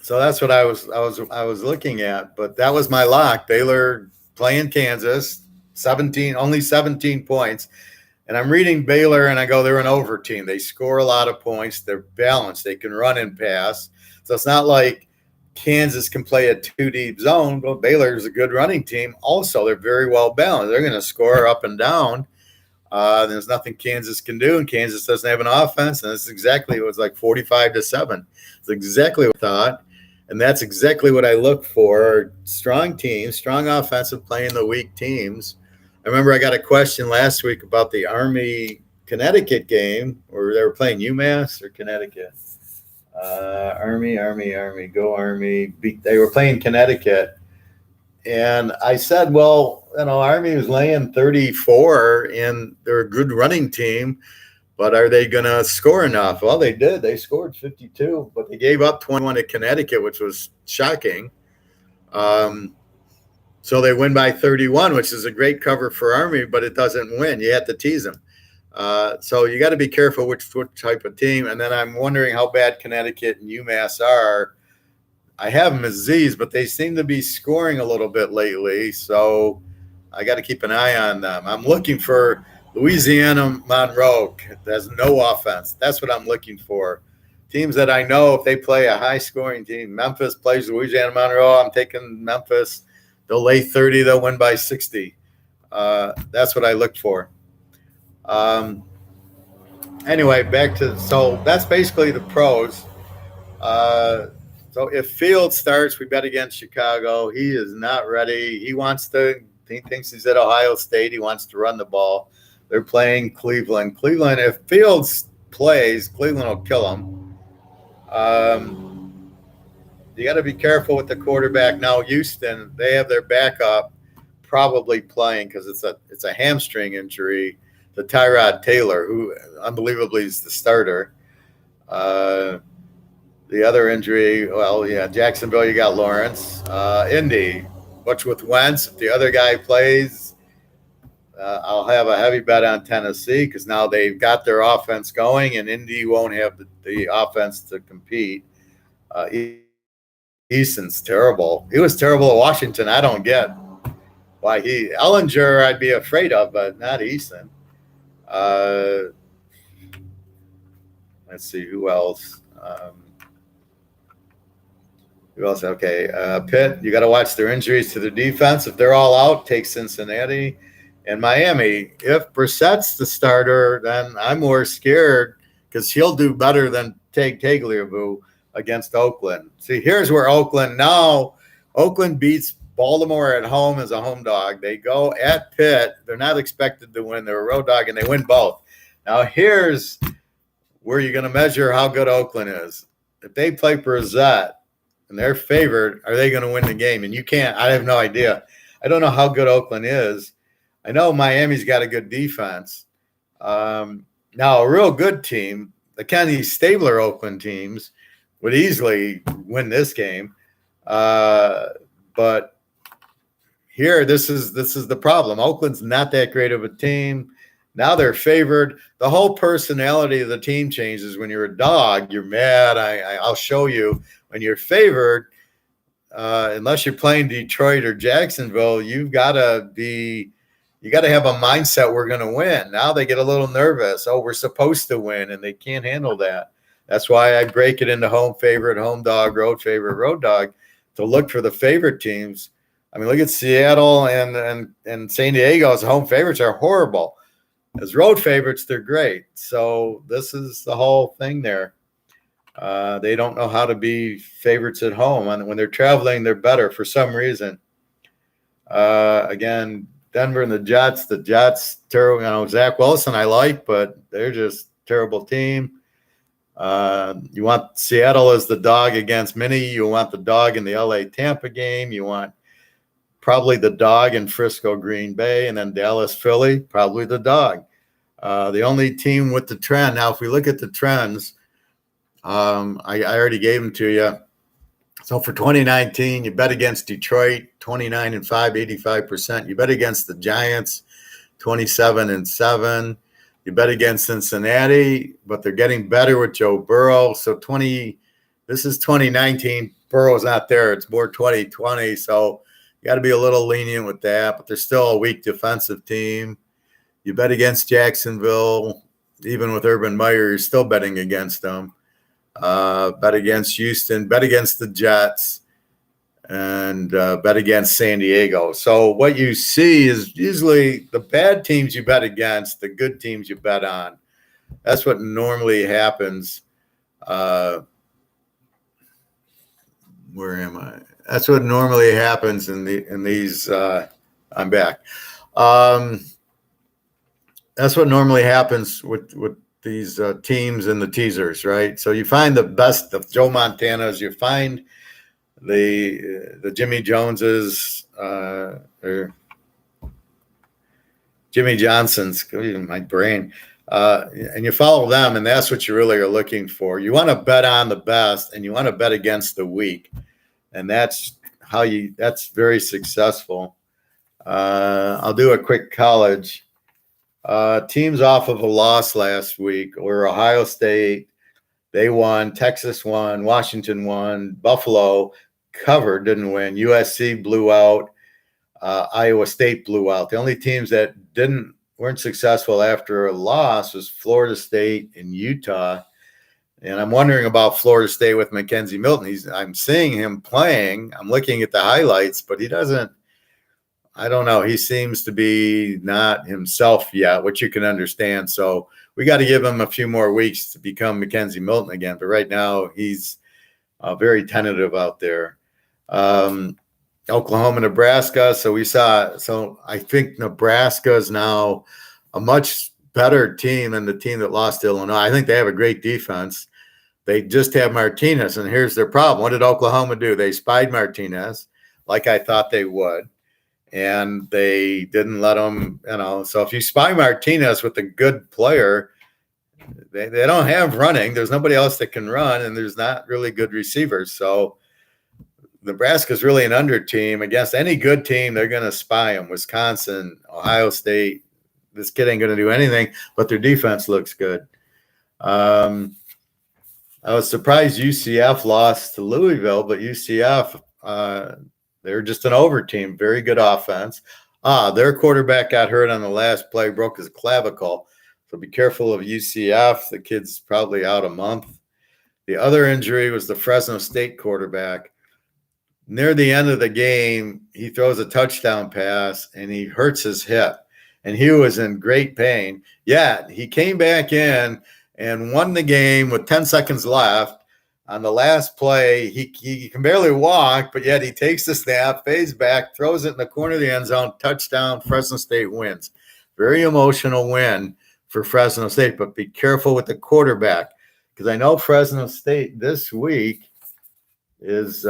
So that's what I was looking at, but that was my lock. Baylor playing Kansas, only 17 points. And I'm reading Baylor and I go, they're an over team. They score a lot of points. They're balanced. They can run and pass. So it's not like Kansas can play a 2-deep zone, but Baylor's a good running team. Also, they're very well balanced. They're going to score up and down. There's nothing Kansas can do, and Kansas doesn't have an offense. And that's exactly, it was like 45-7. It's exactly what I thought. And that's exactly what I look for. Strong teams, strong offensive playing the weak teams. I remember I got a question last week about the Army-Connecticut game where they were playing UMass or Connecticut. Army, go Army. They were playing Connecticut. And I said, well, Army was laying 34, and they're a good running team. But are they going to score enough? Well, they did. They scored 52, but they gave up 21 to Connecticut, which was shocking. So they win by 31, which is a great cover for Army, but it doesn't win. You have to tease them. So you got to be careful which type of team. And then I'm wondering how bad Connecticut and UMass are. I have them as Z's, but they seem to be scoring a little bit lately. So I got to keep an eye on them. I'm looking for Louisiana Monroe. There's no offense. That's what I'm looking for. Teams that I know if they play a high-scoring team. Memphis plays Louisiana Monroe. I'm taking Memphis. They'll lay 30. They'll win by 60. That's what I look for. Anyway, so that's basically the pros. So if Fields starts, we bet against Chicago. He is not ready. He thinks he's at Ohio State. He wants to run the ball. They're playing Cleveland. If Fields plays, Cleveland will kill him. You got to be careful with the quarterback. Now, Houston, they have their backup probably playing because it's a hamstring injury to Tyrod Taylor, who unbelievably is the starter. The other injury, well, yeah, Jacksonville, you got Lawrence. Indy, what's with Wentz? If the other guy plays, I'll have a heavy bet on Tennessee because now they've got their offense going, and Indy won't have the offense to compete. Eason's terrible. He was terrible at Washington. I don't get why Ellinger I'd be afraid of, but not Eason. Let's see, who else? Okay, Pitt, you got to watch their injuries to their defense. If they're all out, take Cincinnati. And Miami, if Brissett's the starter, then I'm more scared because he'll do better than Tagliabue against Oakland. See, here's where Oakland beats Baltimore at home as a home dog. They go at Pitt. They're not expected to win. They're a road dog, and they win both. Now, here's where you're going to measure how good Oakland is. If they play Brissett and they're favored, are they going to win the game? And you can't. I have no idea. I don't know how good Oakland is. I know Miami's got a good defense. Now, a real good team, the Kenny Stabler Oakland teams, would easily win this game. But here, this is the problem. Oakland's not that great of a team. Now they're favored. The whole personality of the team changes. When you're a dog, you're mad. I'll show you. When you're favored, unless you're playing Detroit or Jacksonville, you got to have a mindset we're going to win. Now they get a little nervous. Oh, we're supposed to win, and they can't handle that. That's why I break it into home favorite, home dog, road favorite, road dog, to look for the favorite teams. I mean, look at Seattle and San Diego's home favorites are horrible. As road favorites, they're great. So this is the whole thing there. They don't know how to be favorites at home. And when they're traveling, they're better for some reason. Again, Denver and the Jets, terrible. Zach Wilson I like, but they're just terrible team. You want Seattle as the dog against Minnie. You want the dog in the LA Tampa game. You want probably the dog in Frisco Green Bay, and then Dallas Philly, probably the dog. The only team with the trend. Now, if we look at the trends, I already gave them to you. So for 2019, you bet against Detroit, 29-5, 85%. You bet against the Giants, 27-7. You bet against Cincinnati, but they're getting better with Joe Burrow. So this is 2019. Burrow's not there. It's more 2020. So you got to be a little lenient with that, but they're still a weak defensive team. You bet against Jacksonville, even with Urban Meyer, you're still betting against them. Bet against Houston, bet against the Jets, and bet against San Diego. So what you see is usually the bad teams you bet against, the good teams you bet on. That's what normally happens. Where am I? That's what normally happens in these. I'm back. That's what normally happens with these teams and the teasers, right? So you find the best of Joe Montana's, you find the Jimmy Joneses, or Jimmy Johnson's, my brain, and you follow them, and that's what you really are looking for. You want to bet on the best, and you want to bet against the weak, and that's very successful. I'll do a quick college. Teams off of a loss last week were Ohio State. They won. Texas won. Washington won. Buffalo covered, didn't win. USC blew out. Iowa State blew out. The only teams that weren't successful after a loss was Florida State and Utah. And I'm wondering about Florida State with Mackenzie Milton. I'm seeing him playing. I'm looking at the highlights, but he doesn't I don't know. He seems to be not himself yet, which you can understand. So we got to give him a few more weeks to become Mackenzie Milton again. But right now, he's very tentative out there. Oklahoma, Nebraska. So I think Nebraska is now a much better team than the team that lost to Illinois. I think they have a great defense. They just have Martinez, and here's their problem. What did Oklahoma do? They spied Martinez, like I thought they would, and they didn't let him, So if you spy Martinez with a good player, they don't have running. There's nobody else that can run, and there's not really good receivers. So Nebraska's really an under team. Against any good team, they're going to spy them. Wisconsin, Ohio State, this kid ain't going to do anything, but their defense looks good. I was surprised UCF lost to Louisville, but UCF, they're just an over team. Very good offense. Their quarterback got hurt on the last play, broke his clavicle. So be careful of UCF. The kid's probably out a month. The other injury was the Fresno State quarterback. Near the end of the game, he throws a touchdown pass, and he hurts his hip. And he was in great pain. Yet he came back in and won the game with 10 seconds left. On the last play, he can barely walk, but yet he takes the snap, fades back, throws it in the corner of the end zone, touchdown, Fresno State wins. Very emotional win for Fresno State, but be careful with the quarterback, because I know Fresno State this week is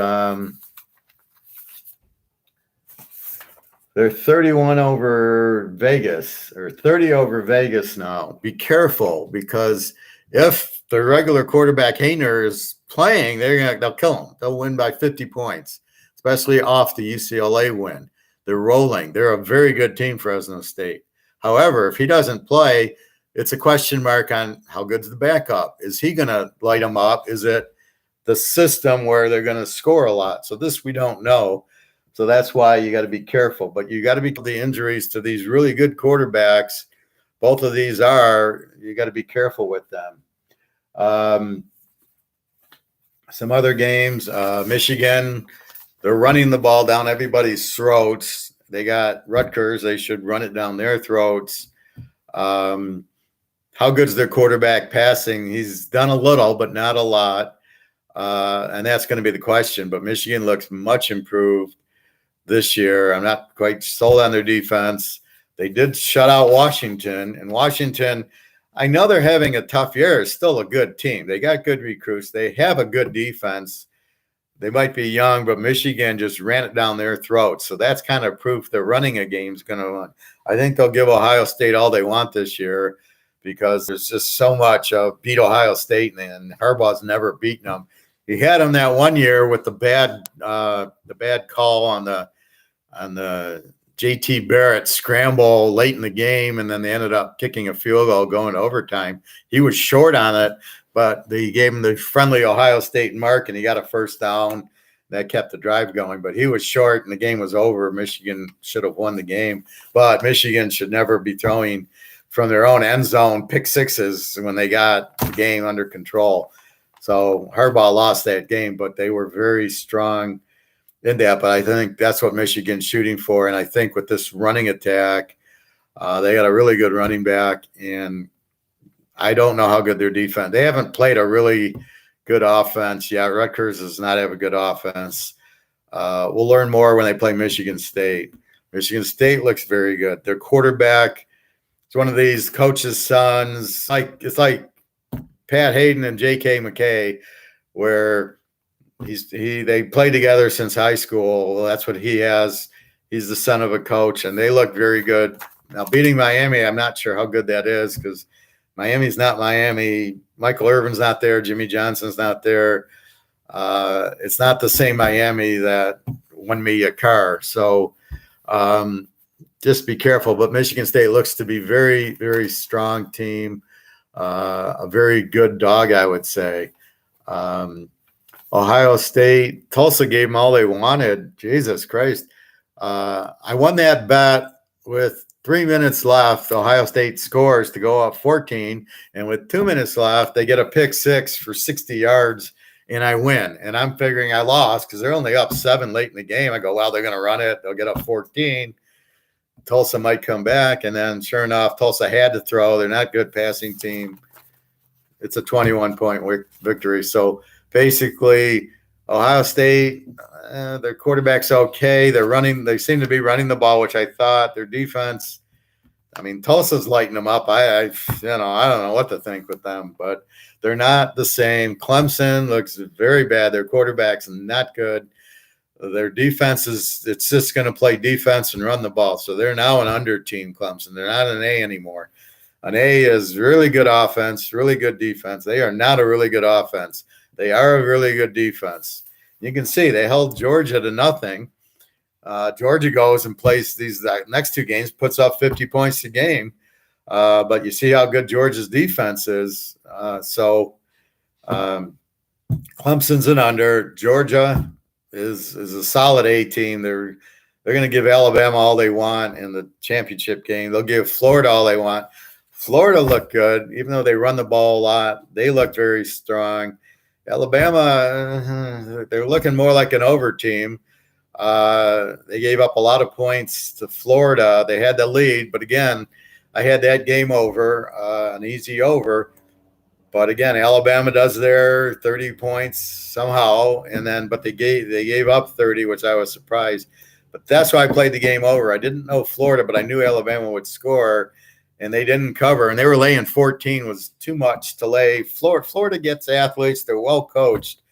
they're 31 over Vegas, or 30 over Vegas now. Be careful, because if the regular quarterback Hayner is playing, they'll kill him. They'll win by 50 points, especially off the UCLA win. They're rolling. They're a very good team, Fresno State. However, if he doesn't play, it's a question mark on how good's the backup. Is he going to light them up? Is it the system where they're going to score a lot? So this we don't know. So that's why you got to be careful. But you got to be the injuries to these really good quarterbacks. Both of these you got to be careful with them. Some other games, Michigan, they're running the ball down everybody's throats. They got Rutgers. They should run it down their throats. How good's their quarterback passing? He's done a little, but not a lot. And that's going to be the question. But Michigan looks much improved this year. I'm not quite sold on their defense. They did shut out Washington. And Washington, I know they're having a tough year. It's still a good team. They got good recruits. They have a good defense. They might be young, but Michigan just ran it down their throats. So that's kind of proof that running a game is going to run. I think they'll give Ohio State all they want this year, because there's just so much of beat Ohio State, and Harbaugh's never beaten them. He had them that one year with the bad call on the JT Barrett scramble late in the game, and then they ended up kicking a field goal going to overtime. He was short on it, but they gave him the friendly Ohio State mark, and he got a first down. That kept the drive going, but he was short, and the game was over. Michigan should have won the game, but Michigan should never be throwing from their own end zone pick sixes when they got the game under control. So Harbaugh lost that game, but they were very strong in that. But I think that's what Michigan's shooting for. And I think with this running attack, they got a really good running back. And I don't know how good their defense. They haven't played a really good offense yet. Rutgers does not have a good offense. We'll learn more when they play Michigan State. Michigan State looks very good. Their quarterback is one of these coaches' sons. It's like Pat Hayden and J.K. McKay, where they play together since high school. Well, that's what he has. He's the son of a coach, and they look very good. Now, beating Miami, I'm not sure how good that is, because Miami's not Miami. Michael Irvin's not there. Jimmy Johnson's not there. It's not the same Miami that won me a car. So just be careful. But Michigan State looks to be very, very strong team. A very good dog, I would say. Ohio State, Tulsa gave them all they wanted. Jesus Christ. I won that bet with 3 minutes left. Ohio State scores to go up 14. And with 2 minutes left, they get a pick six for 60 yards, and I win. And I'm figuring I lost because they're only up 7 late in the game. I go, well, they're going to run it. They'll get up 14. Tulsa might come back. And then sure enough, Tulsa had to throw. They're not a good passing team. It's a 21-point victory. So basically, Ohio State, their quarterback's okay. They seem to be running the ball, which I thought. Their defense, I mean, Tulsa's lighting them up. I don't know what to think with them, but they're not the same. Clemson looks very bad. Their quarterback's not good. Their defense it's just going to play defense and run the ball. So they're now an under team, Clemson. They're not an A anymore. An A is really good offense, really good defense. They are not a really good offense. They are a really good defense. You can see they held Georgia to nothing. Georgia goes and plays these next two games, puts up 50 points a game. But you see how good Georgia's defense is. Clemson's an under. Georgia is a solid A team. They're going to give Alabama all they want in the championship game. They'll give Florida all they want. Florida looked good, even though they run the ball a lot. They looked very strong. Alabama, they're looking more like an over team. They gave up a lot of points to Florida. They had the lead, but again, I had that game over, an easy over. But again, Alabama does their 30 points somehow, but they gave up 30, which I was surprised. But that's why I played the game over. I didn't know Florida, but I knew Alabama would score, and they didn't cover. And they were laying 14 was too much to lay. Florida gets athletes. They're well coached.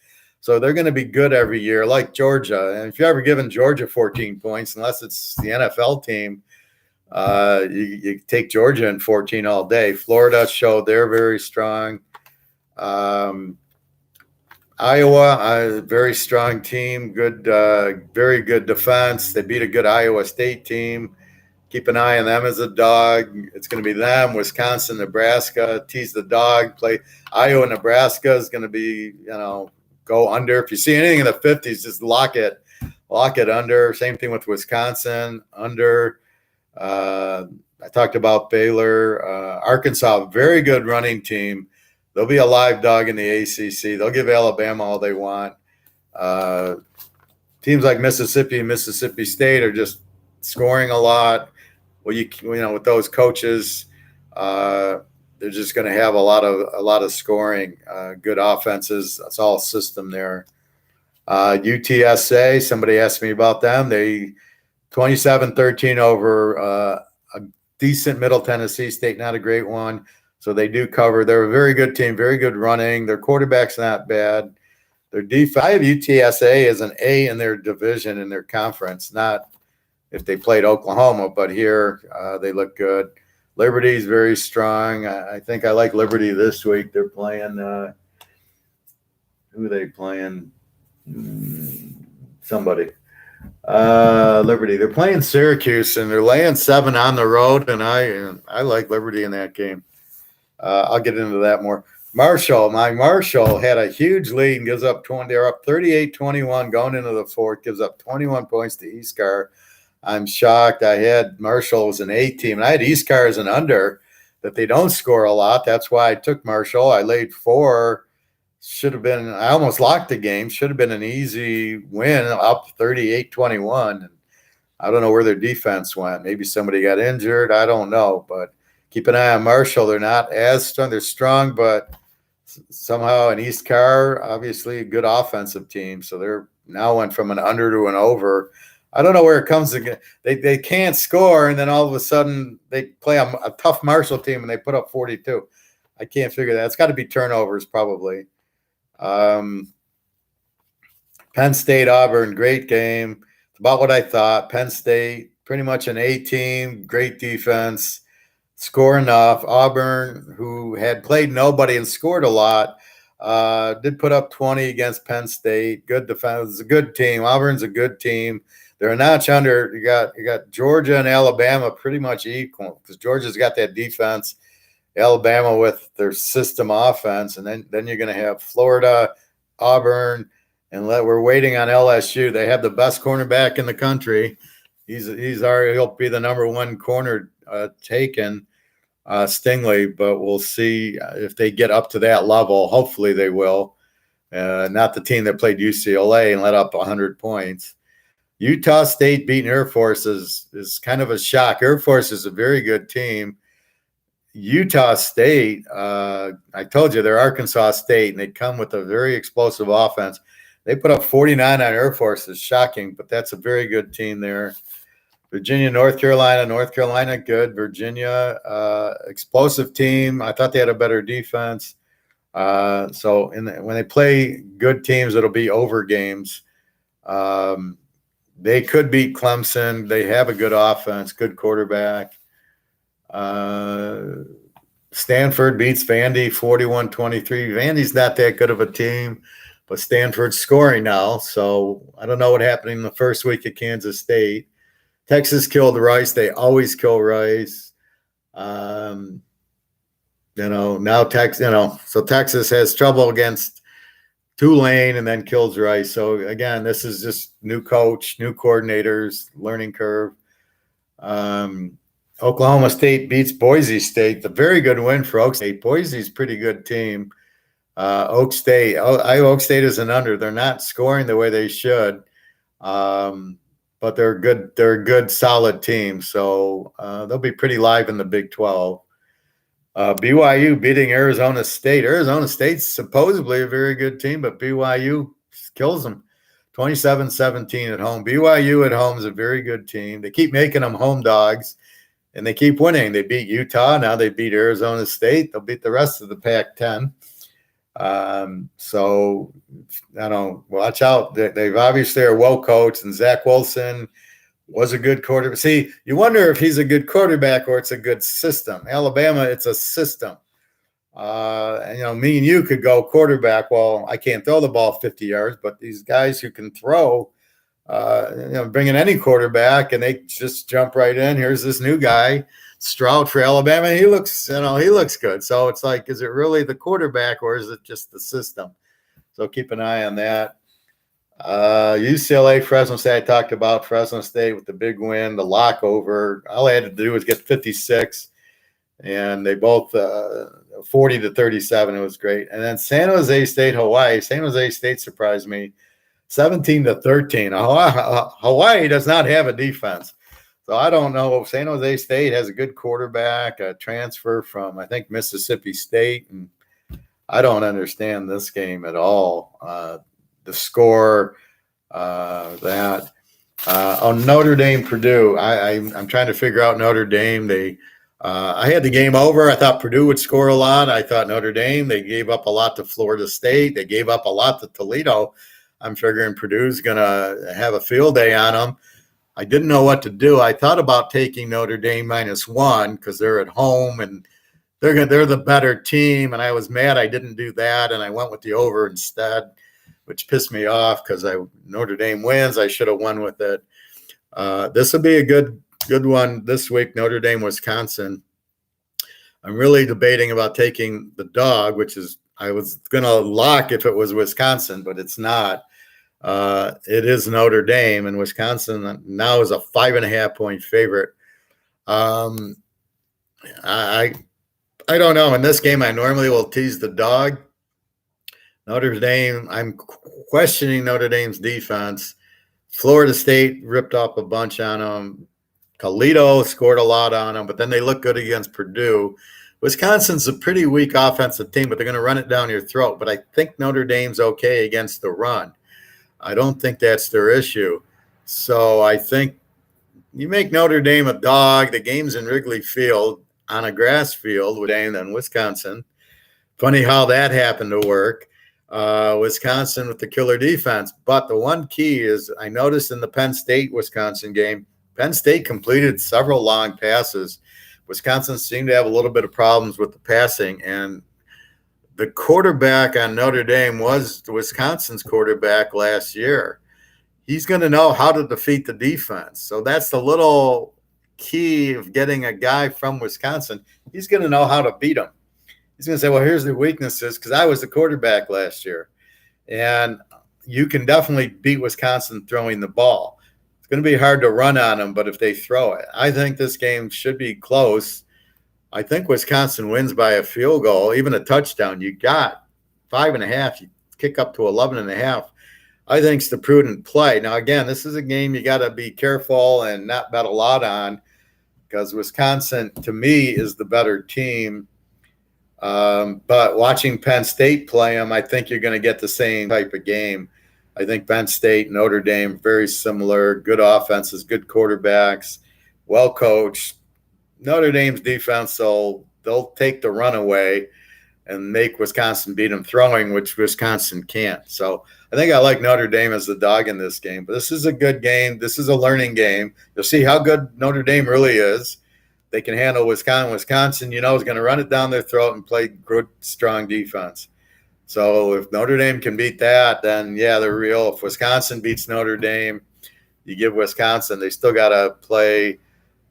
So they're going to be good every year, like Georgia. And if you're ever given Georgia 14 points, unless it's the NFL team, you take Georgia in 14 all day. Florida showed they're very strong. Iowa, a very strong team, good, very good defense. They beat a good Iowa State team. Keep an eye on them as a dog. It's going to be them, Wisconsin, Nebraska. Tease the dog. Play Iowa, Nebraska is going to be, go under. If you see anything in the 50s, just lock it under. Same thing with Wisconsin, under. I talked about Baylor, Arkansas, very good running team. They'll be a live dog in the ACC. They'll give Alabama all they want. Teams like Mississippi and Mississippi State are just scoring a lot. Well, with those coaches, they're just going to have a lot of scoring, good offenses. That's all system there. UTSA, somebody asked me about them. They 27-13 over a decent Middle Tennessee State, not a great one. So they do cover. They're a very good team, very good running. Their quarterback's not bad. Their defense, I have UTSA as an A in their division, in their conference, not if they played Oklahoma, but here they look good. Liberty's very strong. I think I like Liberty this week. They're playing who are they playing? Somebody. Liberty. They're playing Syracuse, and they're laying 7 on the road, and I like Liberty in that game. I'll get into that more. Marshall had a huge lead and gives up 20. They're up 38-21 going into the fourth, gives up 21 points to Eastcar. I'm shocked. I had Marshall as an A team, and I had Eastcar as an under, that they don't score a lot. That's why I took Marshall. I laid 4. I almost locked the game. Should have been an easy win, up 38-21. And I don't know where their defense went. Maybe somebody got injured. I don't know, but keep an eye on Marshall. They're not as strong. They're strong, but somehow an Eastcar, obviously a good offensive team. So they're now went from an under to an over. I don't know where it comes again. They can't score, and then all of a sudden they play a tough Marshall team and they put up 42. I can't figure that. It's got to be turnovers probably. Penn State, Auburn, great game. It's about what I thought. Penn State, pretty much an A team, great defense. Score enough. Auburn, who had played nobody and scored a lot, did put up 20 against Penn State. Good defense. It's a good team. Auburn's a good team. They're a notch under. You got Georgia and Alabama pretty much equal, because Georgia's got that defense. Alabama with their system offense, and then you're going to have Florida, Auburn, and we're waiting on LSU. They have the best cornerback in the country. He'll be the number 1 corner taken. Stingley, but we'll see if they get up to that level. Hopefully they will. Not the team that played UCLA and let up 100 points. Utah State beating Air Force is kind of a shock. Air Force is a very good team. Utah State, I told you they're Arkansas State, and they come with a very explosive offense. They put up 49 on Air Force. It's shocking, but that's a very good team there. Virginia, North Carolina, good. Virginia, explosive team. I thought they had a better defense. So when they play good teams, it'll be over games. They could beat Clemson. They have a good offense, good quarterback. Stanford beats Vandy 41-23. Vandy's not that good of a team, but Stanford's scoring now. So I don't know what happened in the first week at Kansas State. Texas killed Rice. They always kill Rice. Now so Texas has trouble against Tulane and then kills Rice. So again, this is just new coach, new coordinators, learning curve. Oklahoma State beats Boise State. A very good win for Oak State. Boise's a pretty good team. Oak State is an under. They're not scoring the way they should, but they're good. They're a good, solid team. So they'll be pretty live in the Big 12. BYU beating Arizona State. Arizona State's supposedly a very good team, but BYU kills them 27-17 at home. BYU at home is a very good team. They keep making them home dogs, and they keep winning. They beat Utah. Now they beat Arizona State. They'll beat the rest of the Pac-10. So, watch out. They've obviously are well coached, and Zach Wilson was a good quarterback. See, you wonder if he's a good quarterback or it's a good system. Alabama, it's a system. Me and you could go quarterback. Well, I can't throw the ball 50 yards, but these guys who can throw, bring in any quarterback and they just jump right in. Here's this new guy, Stroud for Alabama. He looks good. So it's like, is it really the quarterback or is it just the system? So keep an eye on that. UCLA, Fresno State, I talked about Fresno State with the big win, the lock over. All I had to do was get 56, and they both 40-37. It was great. And then San Jose State, Hawaii. San Jose State surprised me, 17-13. Hawaii does not have a defense. So I don't know if San Jose State has a good quarterback, a transfer from, I think, Mississippi State. And I don't understand this game at all. The score, Notre Dame, Purdue. I'm trying to figure out Notre Dame. I had the game over. I thought Purdue would score a lot. I thought Notre Dame, they gave up a lot to Florida State. They gave up a lot to Toledo. I'm figuring Purdue's going to have a field day on them. I didn't know what to do. I thought about taking Notre Dame -1 because they're at home and they're the better team. And I was mad I didn't do that, and I went with the over instead, which pissed me off because Notre Dame wins. I should have won with it. This will be a good one this week, Notre Dame, Wisconsin. I'm really debating about taking the dog, which is I was going to lock if it was Wisconsin, but it's not. It is Notre Dame, and Wisconsin now is a 5.5-point favorite. I don't know. In this game, I normally will tease the dog. Notre Dame, I'm questioning Notre Dame's defense. Florida State ripped off a bunch on them. Toledo scored a lot on them, but then they look good against Purdue. Wisconsin's a pretty weak offensive team, but they're going to run it down your throat. But I think Notre Dame's okay against the run. I don't think that's their issue. So I think you make Notre Dame a dog. The game's in Wrigley Field on a grass field with Dame and Wisconsin. Funny how that happened to work. Wisconsin with the killer defense. But the one key is I noticed in the Penn State-Wisconsin game, Penn State completed several long passes. Wisconsin seemed to have a little bit of problems with the passing, and the quarterback on Notre Dame was Wisconsin's quarterback last year. He's going to know how to defeat the defense. So that's the little key of getting a guy from Wisconsin. He's going to know how to beat him. He's going to say, well, here's the weaknesses because I was the quarterback last year. And you can definitely beat Wisconsin throwing the ball. It's going to be hard to run on them, but if they throw it, I think this game should be close. I think Wisconsin wins by a field goal, even a touchdown. You got 5.5. You kick up to 11.5. I think it's the prudent play. Now, again, this is a game you got to be careful and not bet a lot on because Wisconsin, to me, is the better team. But watching Penn State play them, I think you're going to get the same type of game. I think Penn State, Notre Dame, very similar, good offenses, good quarterbacks, well coached. Notre Dame's defense, they'll take the run away and make Wisconsin beat them throwing, which Wisconsin can't. So I think I like Notre Dame as the dog in this game. But this is a good game. This is a learning game. You'll see how good Notre Dame really is. They can handle Wisconsin. Wisconsin, is going to run it down their throat and play good, strong defense. So if Notre Dame can beat that, then, yeah, they're real. If Wisconsin beats Notre Dame, you give Wisconsin. They still got to play.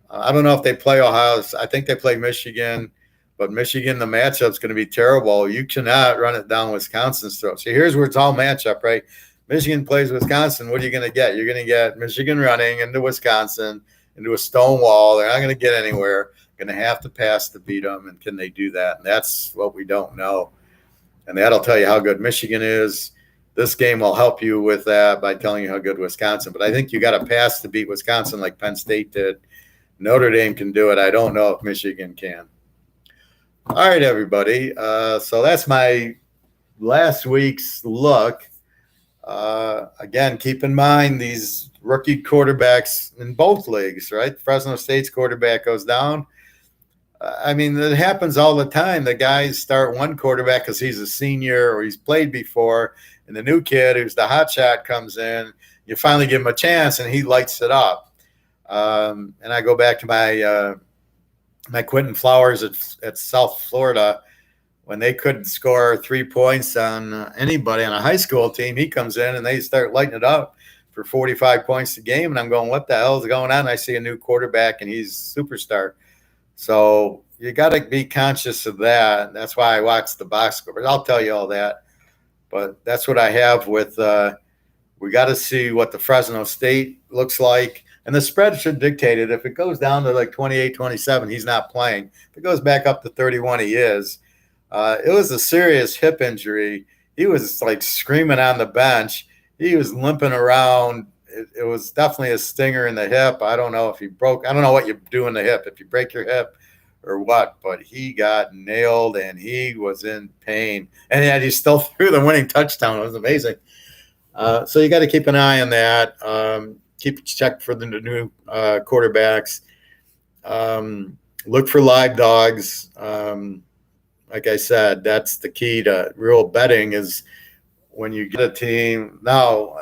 I don't know if they play Ohio. I think they play Michigan. But Michigan, the matchup's going to be terrible. You cannot run it down Wisconsin's throat. So here's where it's all matchup, right? Michigan plays Wisconsin. What are you going to get? You're going to get Michigan running into Wisconsin, into a stone wall. They're not going to get anywhere. Going to have to pass to beat them. And can they do that? And that's what we don't know. And that'll tell you how good Michigan is. This game will help you with that by telling you how good Wisconsin. But I think you got to pass to beat Wisconsin like Penn State did. Notre Dame can do it. I don't know if Michigan can. All right, everybody. So that's my last week's look. Again, keep in mind these rookie quarterbacks in both leagues, right? Fresno State's quarterback goes down. I mean, it happens all the time. The guys start one quarterback because he's a senior or he's played before, and the new kid who's the hot shot comes in. You finally give him a chance, and he lights it up. And I go back to my Quentin Flowers at South Florida, when they couldn't score 3 points on anybody on a high school team, he comes in and they start lighting it up for 45 points a game. And I'm going, what the hell is going on? And I see a new quarterback and he's a superstar. So you got to be conscious of that. That's why I watch the box score. I'll tell you all that. But that's what I have with we got to see what the Fresno State looks like. And the spread should dictate it. If it goes down to like 28-27, he's not playing. If it goes back up to 31, he is. It was a serious hip injury. He was like screaming on the bench. He was limping around. It was definitely a stinger in the hip. I don't know if he broke. I don't know what you do in the hip, if you break your hip or what. But he got nailed, and he was in pain. And yet he still threw the winning touchdown. It was amazing. So you got to keep an eye on that. Keep check for the new quarterbacks. Look for live dogs. Like I said, that's the key to real betting is when you get a team. Now,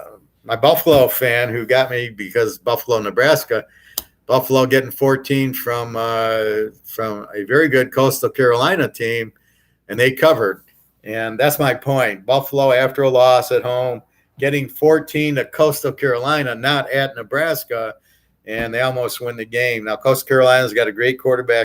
my Buffalo fan who got me because Buffalo, Nebraska, Buffalo getting 14 from a very good Coastal Carolina team, and they covered. And that's my point. Buffalo, after a loss at home, getting 14 to Coastal Carolina, not at Nebraska, and they almost win the game. Now, Coastal Carolina's got a great quarterback